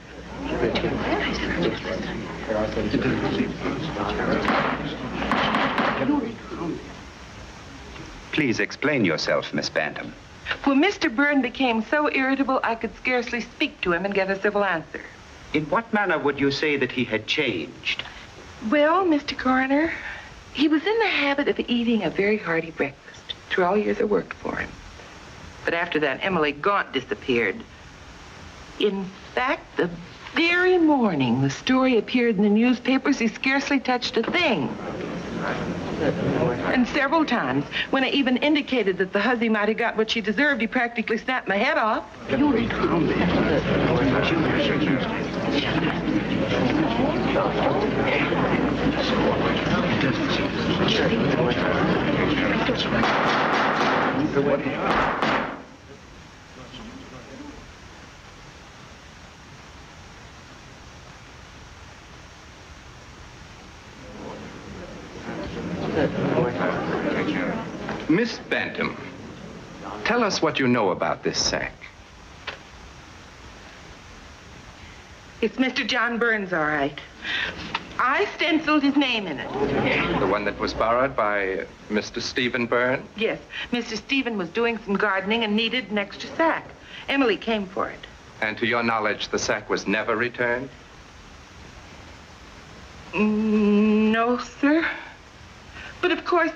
Please explain yourself, Miss Bantam. When Mr. Byrne became so irritable, I could scarcely speak to him and get a civil answer. In what manner would you say that he had changed? Well, Mr. Coroner, he was in the habit of eating a very hearty breakfast through all years I worked for him. But after that, Emily Gaunt disappeared. In fact, the very morning the story appeared in the newspapers, he scarcely touched a thing. And several times, when I even indicated that the hussy might have got what she deserved, he practically snapped my head off. Miss Bantam, tell us what you know about this sack. It's Mr. John Burns, all right. I stenciled his name in it. The one that was borrowed by Mr. Stephen Byrne? Yes, Mr. Stephen was doing some gardening and needed an extra sack. Emily came for it. And to your knowledge, the sack was never returned? No, sir. But of course,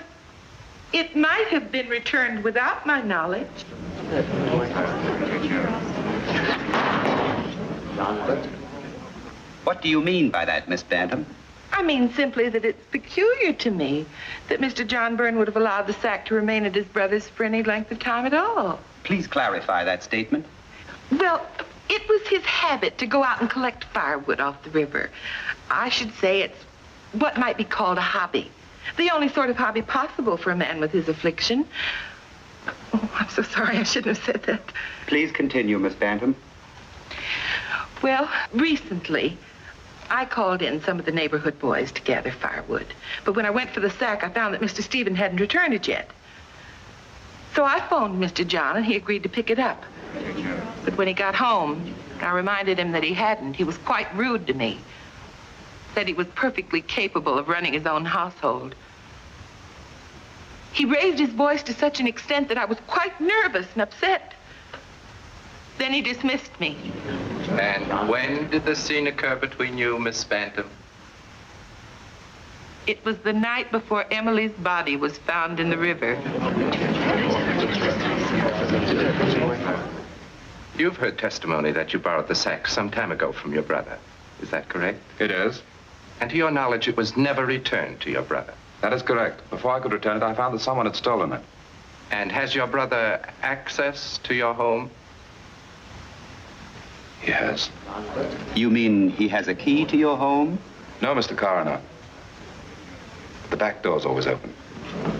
it might have been returned without my knowledge. What do you mean by that, Miss Bantam? I mean simply that it's peculiar to me that Mr. John Byrne would have allowed the sack to remain at his brother's for any length of time at all. Please clarify that statement. Well, it was his habit to go out and collect firewood off the river. I should say it's what might be called a hobby. The only sort of hobby possible for a man with his affliction. Oh, I'm so sorry. I shouldn't have said that. Please continue, Miss Bantam. Well, recently, I called in some of the neighborhood boys to gather firewood. But when I went for the sack, I found that Mr. Stephen hadn't returned it yet. So I phoned Mr. John, and he agreed to pick it up. But when he got home, I reminded him that he hadn't. He was quite rude to me. Said he was perfectly capable of running his own household. He raised his voice to such an extent that I was quite nervous and upset. Then he dismissed me. And when did the scene occur between you, Miss Bantam? It was the night before Emily's body was found in the river. You've heard testimony that you borrowed the sack some time ago from your brother. Is that correct? It is. And to your knowledge, it was never returned to your brother. That is correct. Before I could return it, I found that someone had stolen it. And has your brother access to your home? He has. You mean he has a key to your home? No, Mr. Coroner. The back door's always open.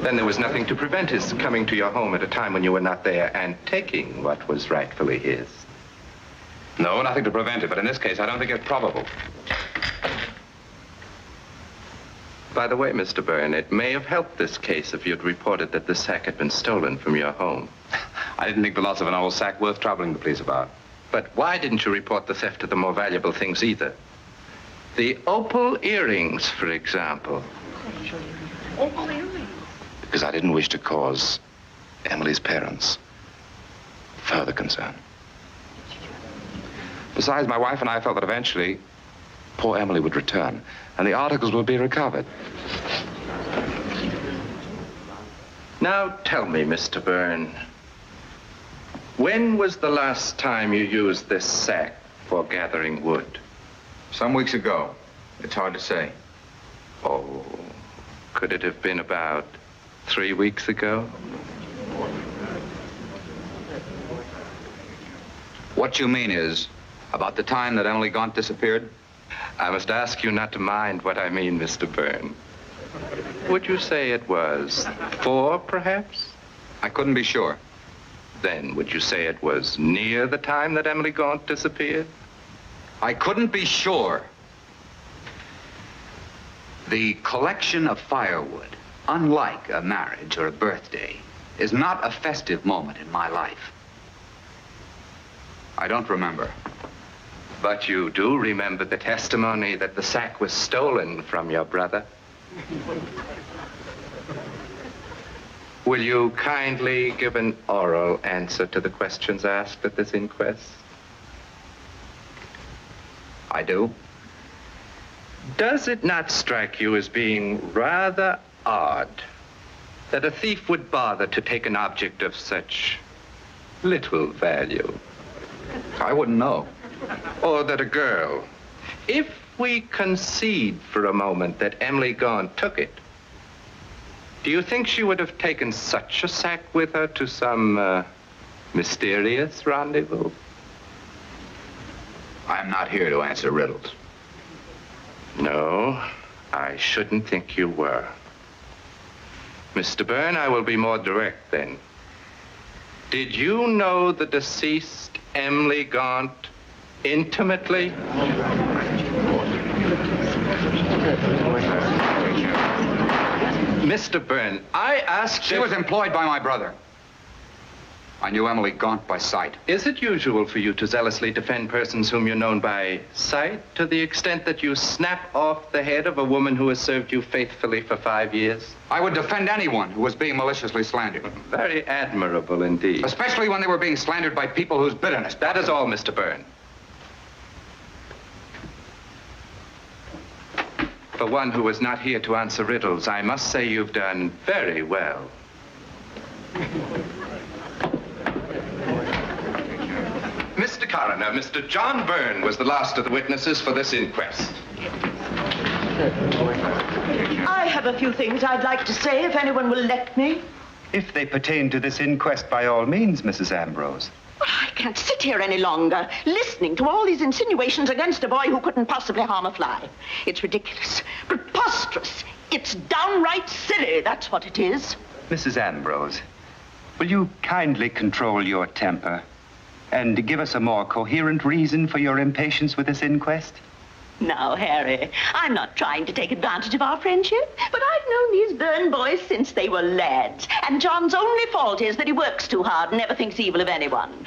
Then there was nothing to prevent his coming to your home at a time when you were not there and taking what was rightfully his. No, nothing to prevent it, but in this case, I don't think it's probable. By the way, Mr. Byrne, it may have helped this case if you'd reported that the sack had been stolen from your home. I didn't think the loss of an old sack worth troubling the police about. But why didn't you report the theft of the more valuable things either? The opal earrings, for example. Opal earrings? Because I didn't wish to cause Emily's parents further concern. Besides, my wife and I felt that eventually poor Emily would return and the articles would be recovered. Now tell me, Mr. Byrne, when was the last time you used this sack for gathering wood? Some weeks ago. It's hard to say. Oh, could it have been about 3 weeks ago? What you mean is, about the time that Emily Gaunt disappeared? I must ask you not to mind what I mean, Mr. Byrne. Would you say it was 4, perhaps? I couldn't be sure. Then would you say it was near the time that Emily Gaunt disappeared? I couldn't be sure. The collection of firewood, unlike a marriage or a birthday, is not a festive moment in my life. I don't remember. But you do remember the testimony that the sack was stolen from your brother? Will you kindly give an oral answer to the questions asked at this inquest? I do. Does it not strike you as being rather odd that a thief would bother to take an object of such little value? I wouldn't know. Or that a girl, if we concede for a moment that Emily Gaunt took it, do you think she would have taken such a sack with her to some mysterious rendezvous? I'm not here to answer riddles. No, I shouldn't think you were. Mr. Byrne, I will be more direct then. Did you know the deceased Emily Gaunt intimately? Mr. Byrne, I asked... She was employed by my brother. I knew Emily Gaunt by sight. Is it usual for you to zealously defend persons whom you're known by sight to the extent that you snap off the head of a woman who has served you faithfully for 5 years? I would defend anyone who was being maliciously slandered. Very admirable indeed. Especially when they were being slandered by people whose bitterness... That is all, Mr. Byrne. For one who is not here to answer riddles, I must say you've done very well. Mr. Coroner, Mr. John Byrne was the last of the witnesses for this inquest. I have a few things I'd like to say, if anyone will let me. If they pertain to this inquest, by all means, Mrs. Ambrose. Well, I can't sit here any longer, listening to all these insinuations against a boy who couldn't possibly harm a fly. It's ridiculous, preposterous. It's downright silly, that's what it is. Mrs. Ambrose, will you kindly control your temper and give us a more coherent reason for your impatience with this inquest? Now, Harry, I'm not trying to take advantage of our friendship, but I've known these Byrne boys since they were lads, and John's only fault is that he works too hard and never thinks evil of anyone.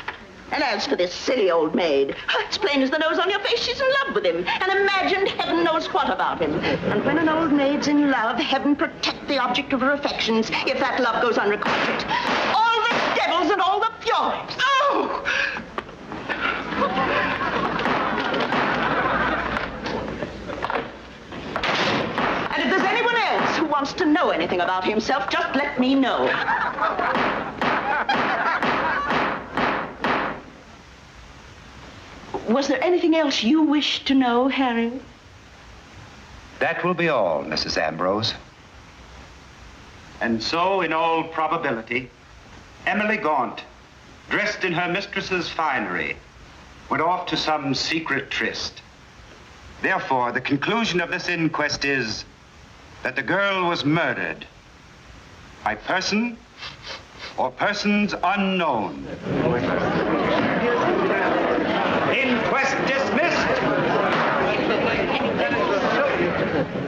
And as for this silly old maid, it's plain as the nose on your face she's in love with him, and imagined heaven knows what about him. And when an old maid's in love, heaven protect the object of her affections if that love goes unrequited. All the devils and all the furies. Oh! And if there's anyone else who wants to know anything about himself, just let me know. Was there anything else you wished to know, Harry? That will be all, Mrs. Ambrose. And so, in all probability, Emily Gaunt, dressed in her mistress's finery, went off to some secret tryst. Therefore, the conclusion of this inquest is that the girl was murdered by person or persons unknown. Inquest dismissed.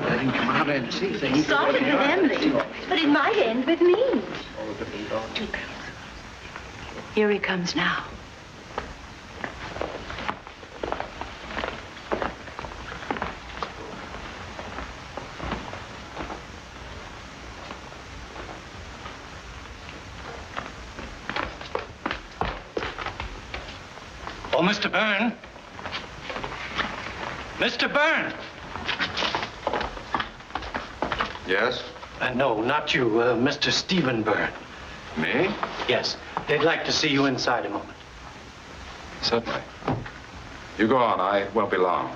Let him come out and see things. It started with Emily, but it might end with me. Here he comes now. Oh, Mr. Byrne. Mr. Byrne. Yes? No, not you, Mr. Stephen Byrne. Me? Yes, they'd like to see you inside a moment. Certainly. You go on. I won't be long.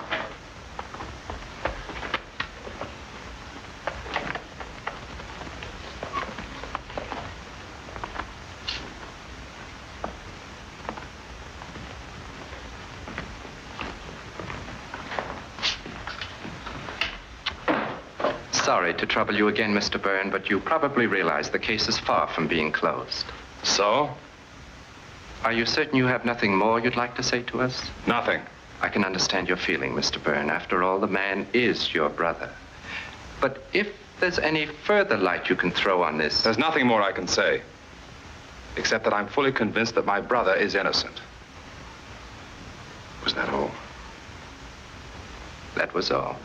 Sorry to trouble you again, Mr. Byrne, but you probably realize the case is far from being closed. So? Are you certain you have nothing more you'd like to say to us? Nothing. I can understand your feeling, Mr. Byrne. After all, the man is your brother. But if there's any further light you can throw on this... There's nothing more I can say, except that I'm fully convinced that my brother is innocent. Was that all? That was all.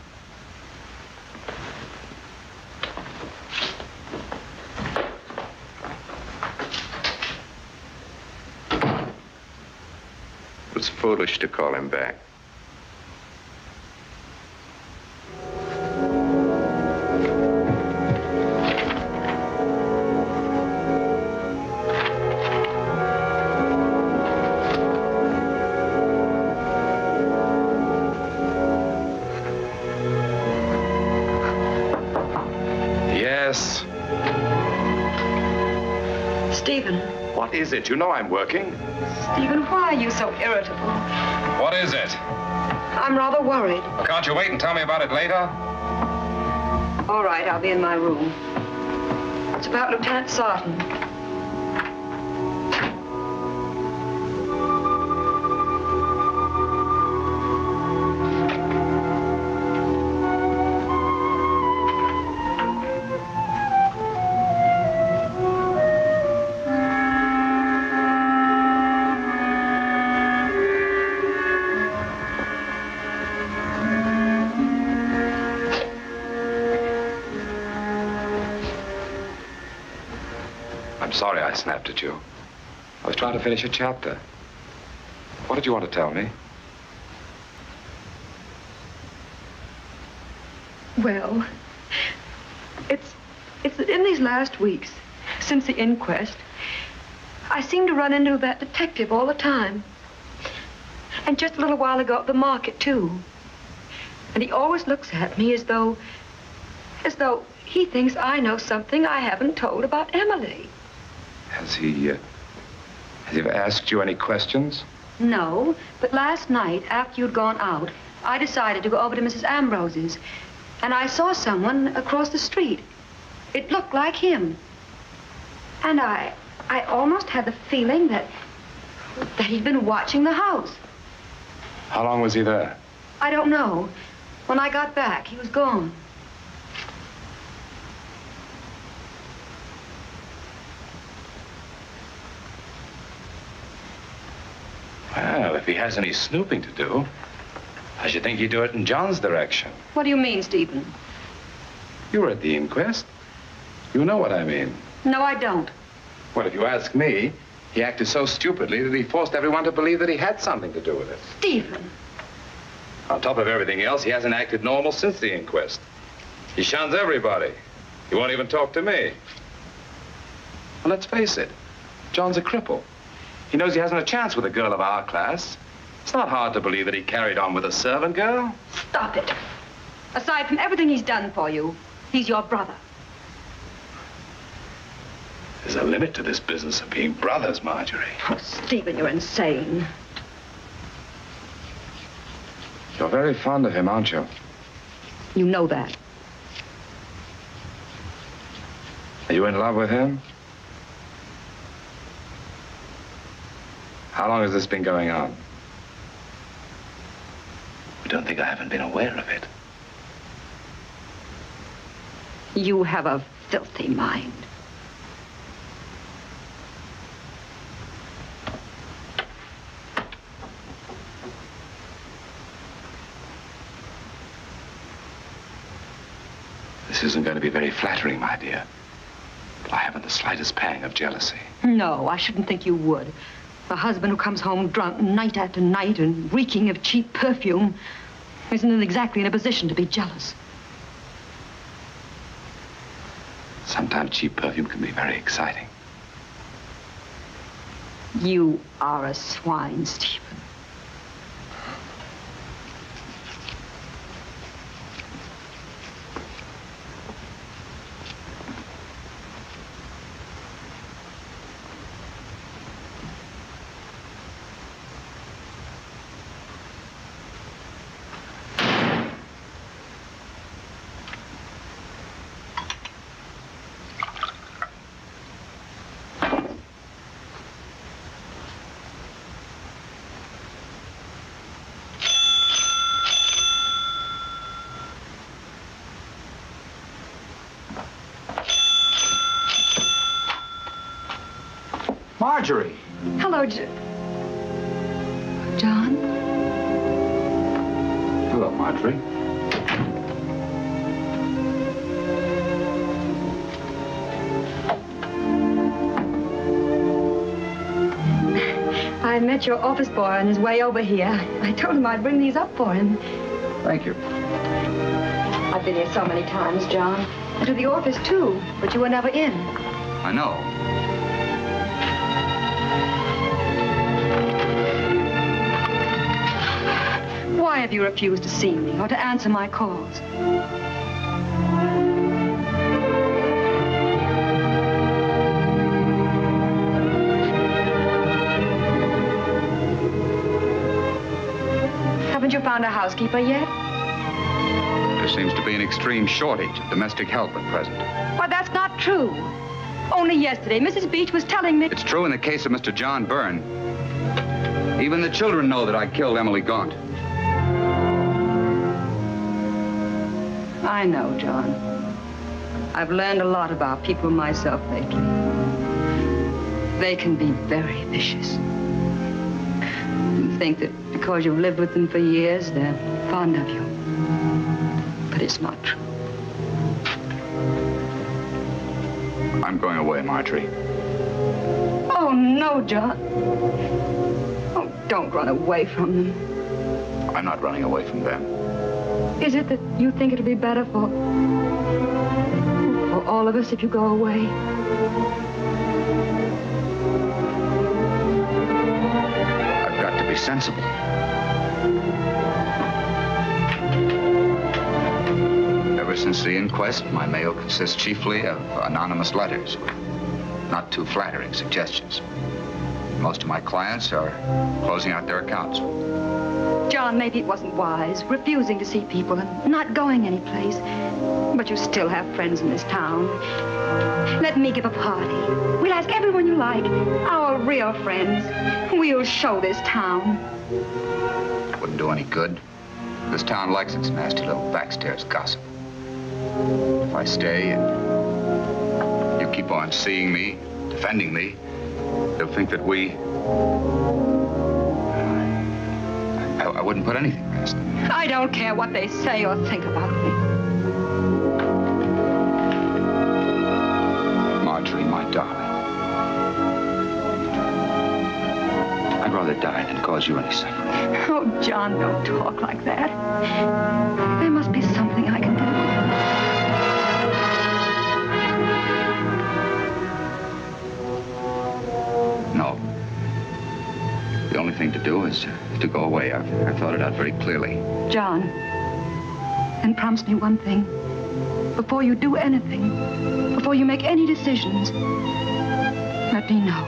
foolish to call him back. Yes. Stephen. What is it? You know I'm working. Stephen, why are you so irritable? What is it? I'm rather worried. Can't you wait and tell me about it later? All right, I'll be in my room. It's about Lieutenant Sarton. I'm sorry I snapped at you. I was trying to finish a chapter. What did you want to tell me? Well, it's in these last weeks, since the inquest, I seem to run into that detective all the time. And just a little while ago at the market, too. And he always looks at me as though he thinks I know something I haven't told about Emily. Has he ever asked you any questions? No, but last night, after you'd gone out, I decided to go over to Mrs. Ambrose's, and I saw someone across the street. It looked like him. And I almost had the feeling that he'd been watching the house. How long was he there? I don't know. When I got back, he was gone. Well, if he has any snooping to do, I should think he'd do it in John's direction. What do you mean, Stephen? You were at the inquest. You know what I mean. No, I don't. Well, if you ask me, he acted so stupidly that he forced everyone to believe that he had something to do with it. Stephen. On top of everything else, he hasn't acted normal since the inquest. He shuns everybody. He won't even talk to me. Well, let's face it. John's a cripple. He knows he hasn't a chance with a girl of our class. It's not hard to believe that he carried on with a servant girl. Stop it. Aside from everything he's done for you, he's your brother. There's a limit to this business of being brothers, Marjorie. Oh, Stephen, you're insane. You're very fond of him, aren't you? You know that. Are you in love with him? How long has this been going on? You don't think I haven't been aware of it? You have a filthy mind. This isn't going to be very flattering, my dear. But I haven't the slightest pang of jealousy. No, I shouldn't think you would. A husband who comes home drunk night after night and reeking of cheap perfume isn't exactly in a position to be jealous. Sometimes cheap perfume can be very exciting. You are a swine, Stephen. Marjorie. Hello, John. Hello, Marjorie. met your office boy on his way over here. I told him I'd bring these up for him. Thank you. I've been here so many times, John. And to the office, too. But you were never in. I know. Why have you refused to see me or to answer my calls? Haven't you found a housekeeper yet? There seems to be an extreme shortage of domestic help at present. Why, that's not true. Only yesterday, Mrs. Beach was telling me... It's true in the case of Mr. John Byrne. Even the children know that I killed Emily Gaunt. I know, John. I've learned a lot about people myself lately. They can be very vicious. You think that because you've lived with them for years, they're fond of you. But it's not true. I'm going away, Marjorie. Oh, no, John. Oh, don't run away from them. I'm not running away from them. Is it that you think it'll be better for all of us if you go away? I've got to be sensible. Ever since the inquest, my mail consists chiefly of anonymous letters with not too flattering suggestions. Most of my clients are closing out their accounts. John, maybe it wasn't wise, refusing to see people and not going anyplace. But you still have friends in this town. Let me give a party. We'll ask everyone you like, our real friends. We'll show this town. It wouldn't do any good. This town likes its nasty little backstairs gossip. If I stay and you keep on seeing me, defending me, they'll think that I wouldn't put anything past them. I don't care what they say or think about me. Marjorie, my darling. I'd rather die than cause you any suffering. Oh, John, don't talk like that. There must be something I can do. No. The only thing to do is to go away. I've thought it out very clearly. John, then promise me one thing. Before you do anything, before you make any decisions, let me know.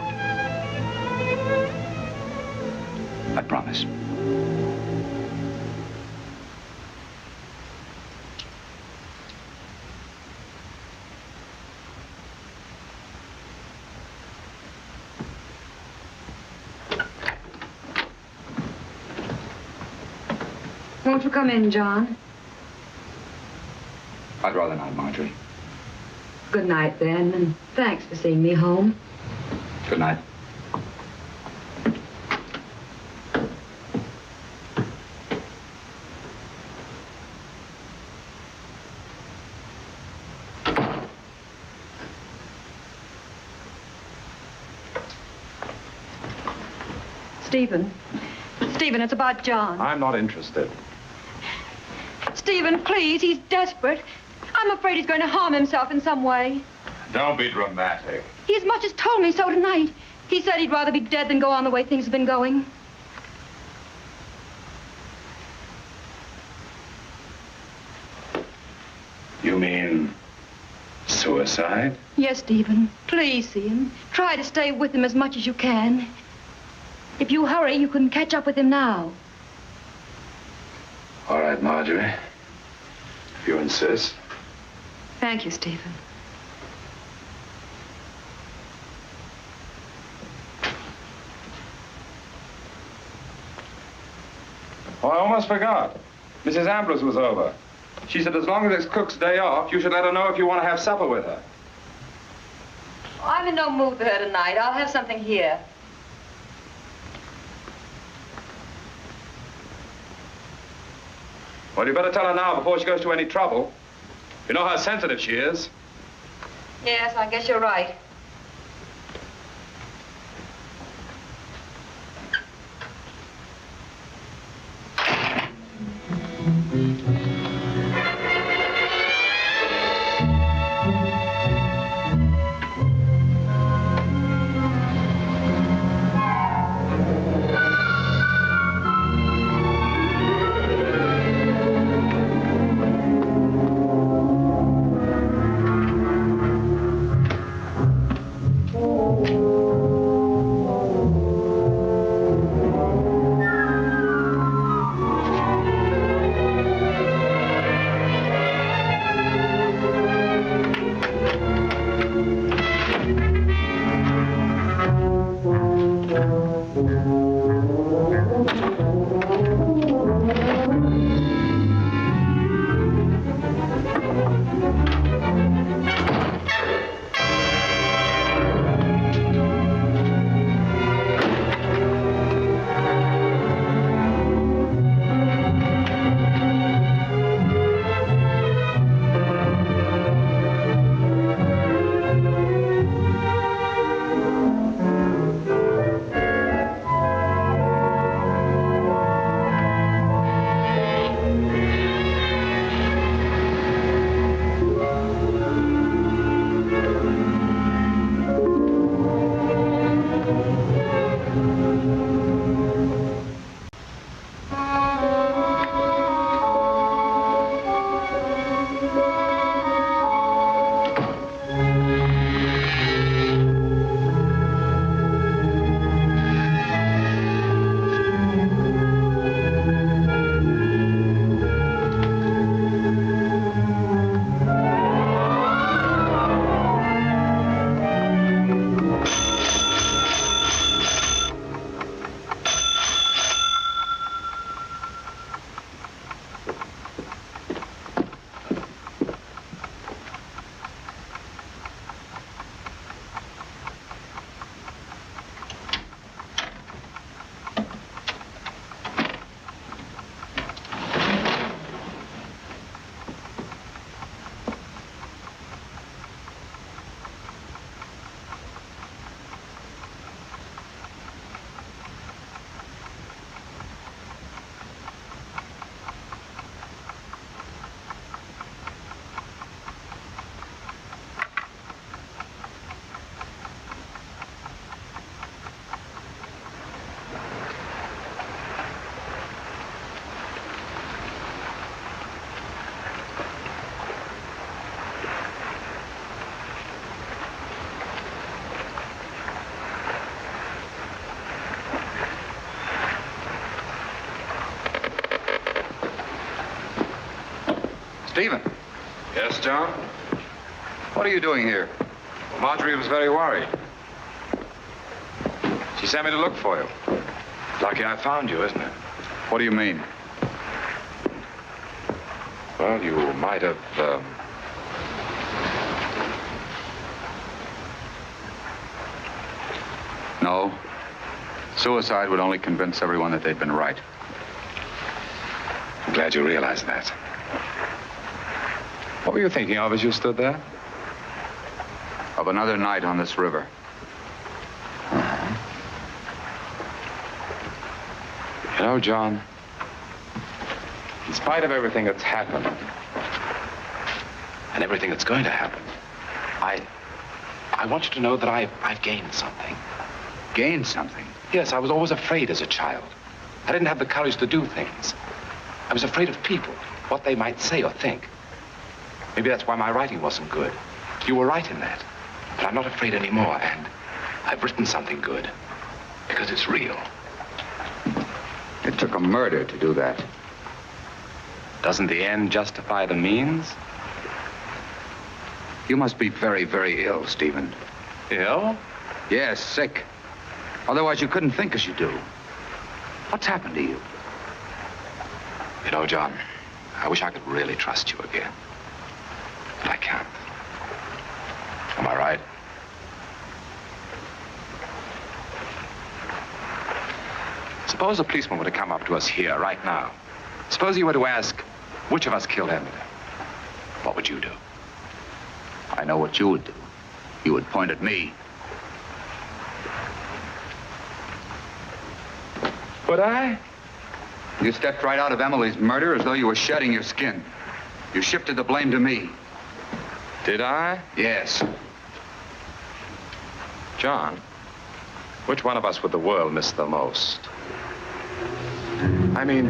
I promise. Won't you come in, John? I'd rather not, Marjorie. Good night, then, and thanks for seeing me home. Good night. Stephen. Stephen, it's about John. I'm not interested. Stephen, please, he's desperate. I'm afraid he's going to harm himself in some way. Don't be dramatic. He as much as told me so tonight. He said he'd rather be dead than go on the way things have been going. You mean suicide? Yes, Stephen. Please see him. Try to stay with him as much as you can. If you hurry, you can catch up with him now. All right, Marjorie. If you insist. Thank you, Stephen. Oh, I almost forgot. Mrs. Ambrose was over. She said as long as it's Cook's day off, you should let her know if you want to have supper with her. I'm in no mood for her tonight. I'll have something here. Well, you better tell her now before she goes to any trouble. You know how sensitive she is. Yes, I guess you're right. Stephen. Yes, John? What are you doing here? Marjorie was very worried. She sent me to look for you. Lucky I found you, isn't it? What do you mean? Well, you might have, No. Suicide would only convince everyone that they'd been right. I'm glad you realized that. What were you thinking of as you stood there? Of another night on this river. You know, John, in spite of everything that's happened, and everything that's going to happen, I want you to know that I've gained something. Gained something? Yes, I was always afraid as a child. I didn't have the courage to do things. I was afraid of people, what they might say or think. Maybe that's why my writing wasn't good. You were right in that. But I'm not afraid anymore, and I've written something good. Because it's real. It took a murder to do that. Doesn't the end justify the means? You must be very, very ill, Stephen. Ill? Yes, sick. Otherwise, you couldn't think as you do. What's happened to you? You know, John, I wish I could really trust you again. But I can't. Am I right? Suppose a policeman were to come up to us here right now. Suppose he were to ask, which of us killed Emily? What would you do? I know what you would do. You would point at me. Would I? You stepped right out of Emily's murder as though you were shedding your skin. You shifted the blame to me. Did I? Yes. John, which one of us would the world miss the most? I mean,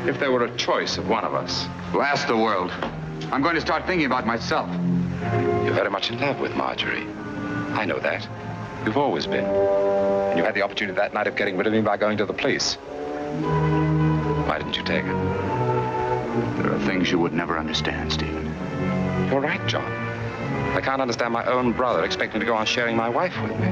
if there were a choice of one of us. Blast the world. I'm going to start thinking about myself. You're very much in love with Marjorie. I know that. You've always been. And you had the opportunity that night of getting rid of me by going to the police. Why didn't you take it? There are things you would never understand, Stephen. You're right, John. I can't understand my own brother expecting to go on sharing my wife with me.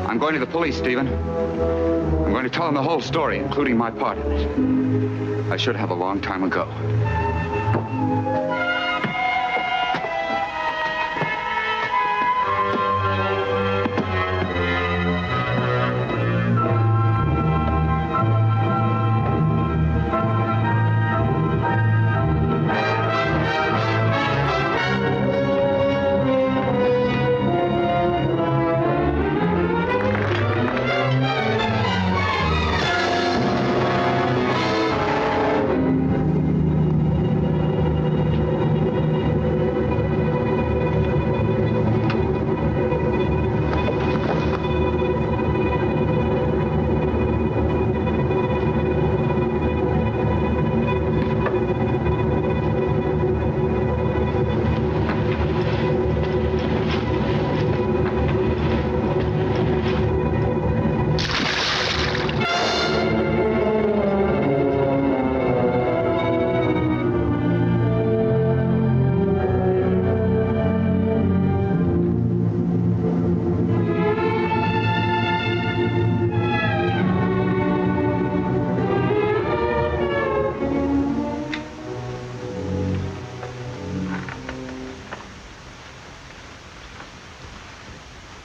I'm going to the police, Stephen. I'm going to tell them the whole story, including my part in it. I should have a long time ago.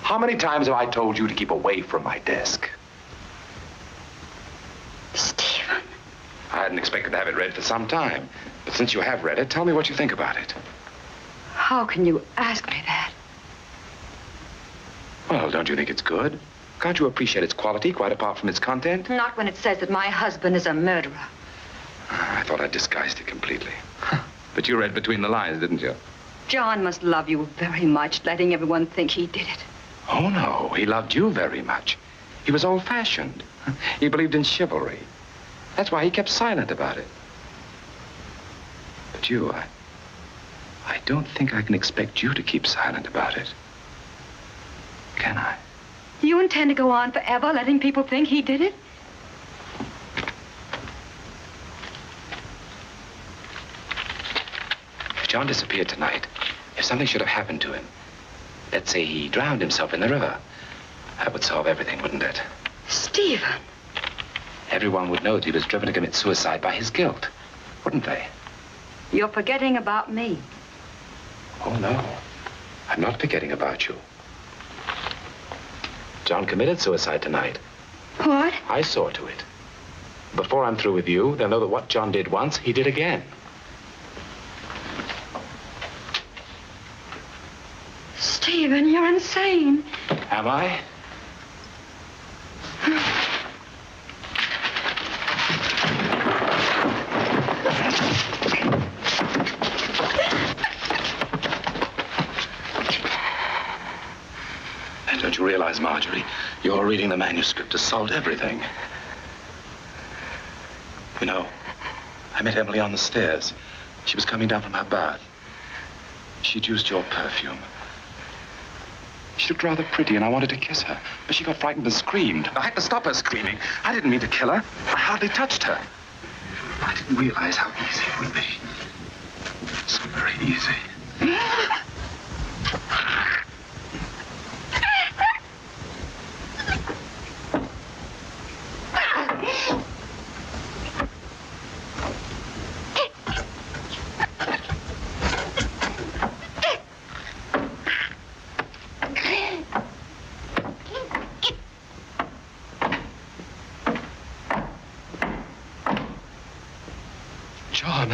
How many times have I told you to keep away from my desk? Stephen. I hadn't expected to have it read for some time. But since you have read it, tell me what you think about it. How can you ask me that? Well, don't you think it's good? Can't you appreciate its quality quite apart from its content? Not when it says that my husband is a murderer. I thought I disguised it completely. But you read between the lines, didn't you? John must love you very much, letting everyone think he did it. Oh, no. He loved you very much. He was old-fashioned. He believed in chivalry. That's why he kept silent about it. But you, I don't think I can expect you to keep silent about it. Can I? You intend to go on forever letting people think he did it? If John disappeared tonight, if something should have happened to him, let's say he drowned himself in the river, that would solve everything, wouldn't it? Stephen. Everyone would know that he was driven to commit suicide by his guilt, wouldn't they? You're forgetting about me. Oh, no. I'm not forgetting about you. John committed suicide tonight. What? I saw to it. Before I'm through with you, they'll know that what John did once, he did again. Stephen, you're insane. Am I? And don't you realize, Marjorie, you're reading the manuscript has solved everything. You know, I met Emily on the stairs. She was coming down from her bath. She'd used your perfume. She looked rather pretty, and I wanted to kiss her. But she got frightened and screamed. I had to stop her screaming. I didn't mean to kill her. I hardly touched her. I didn't realize how easy it would be. So very easy. John.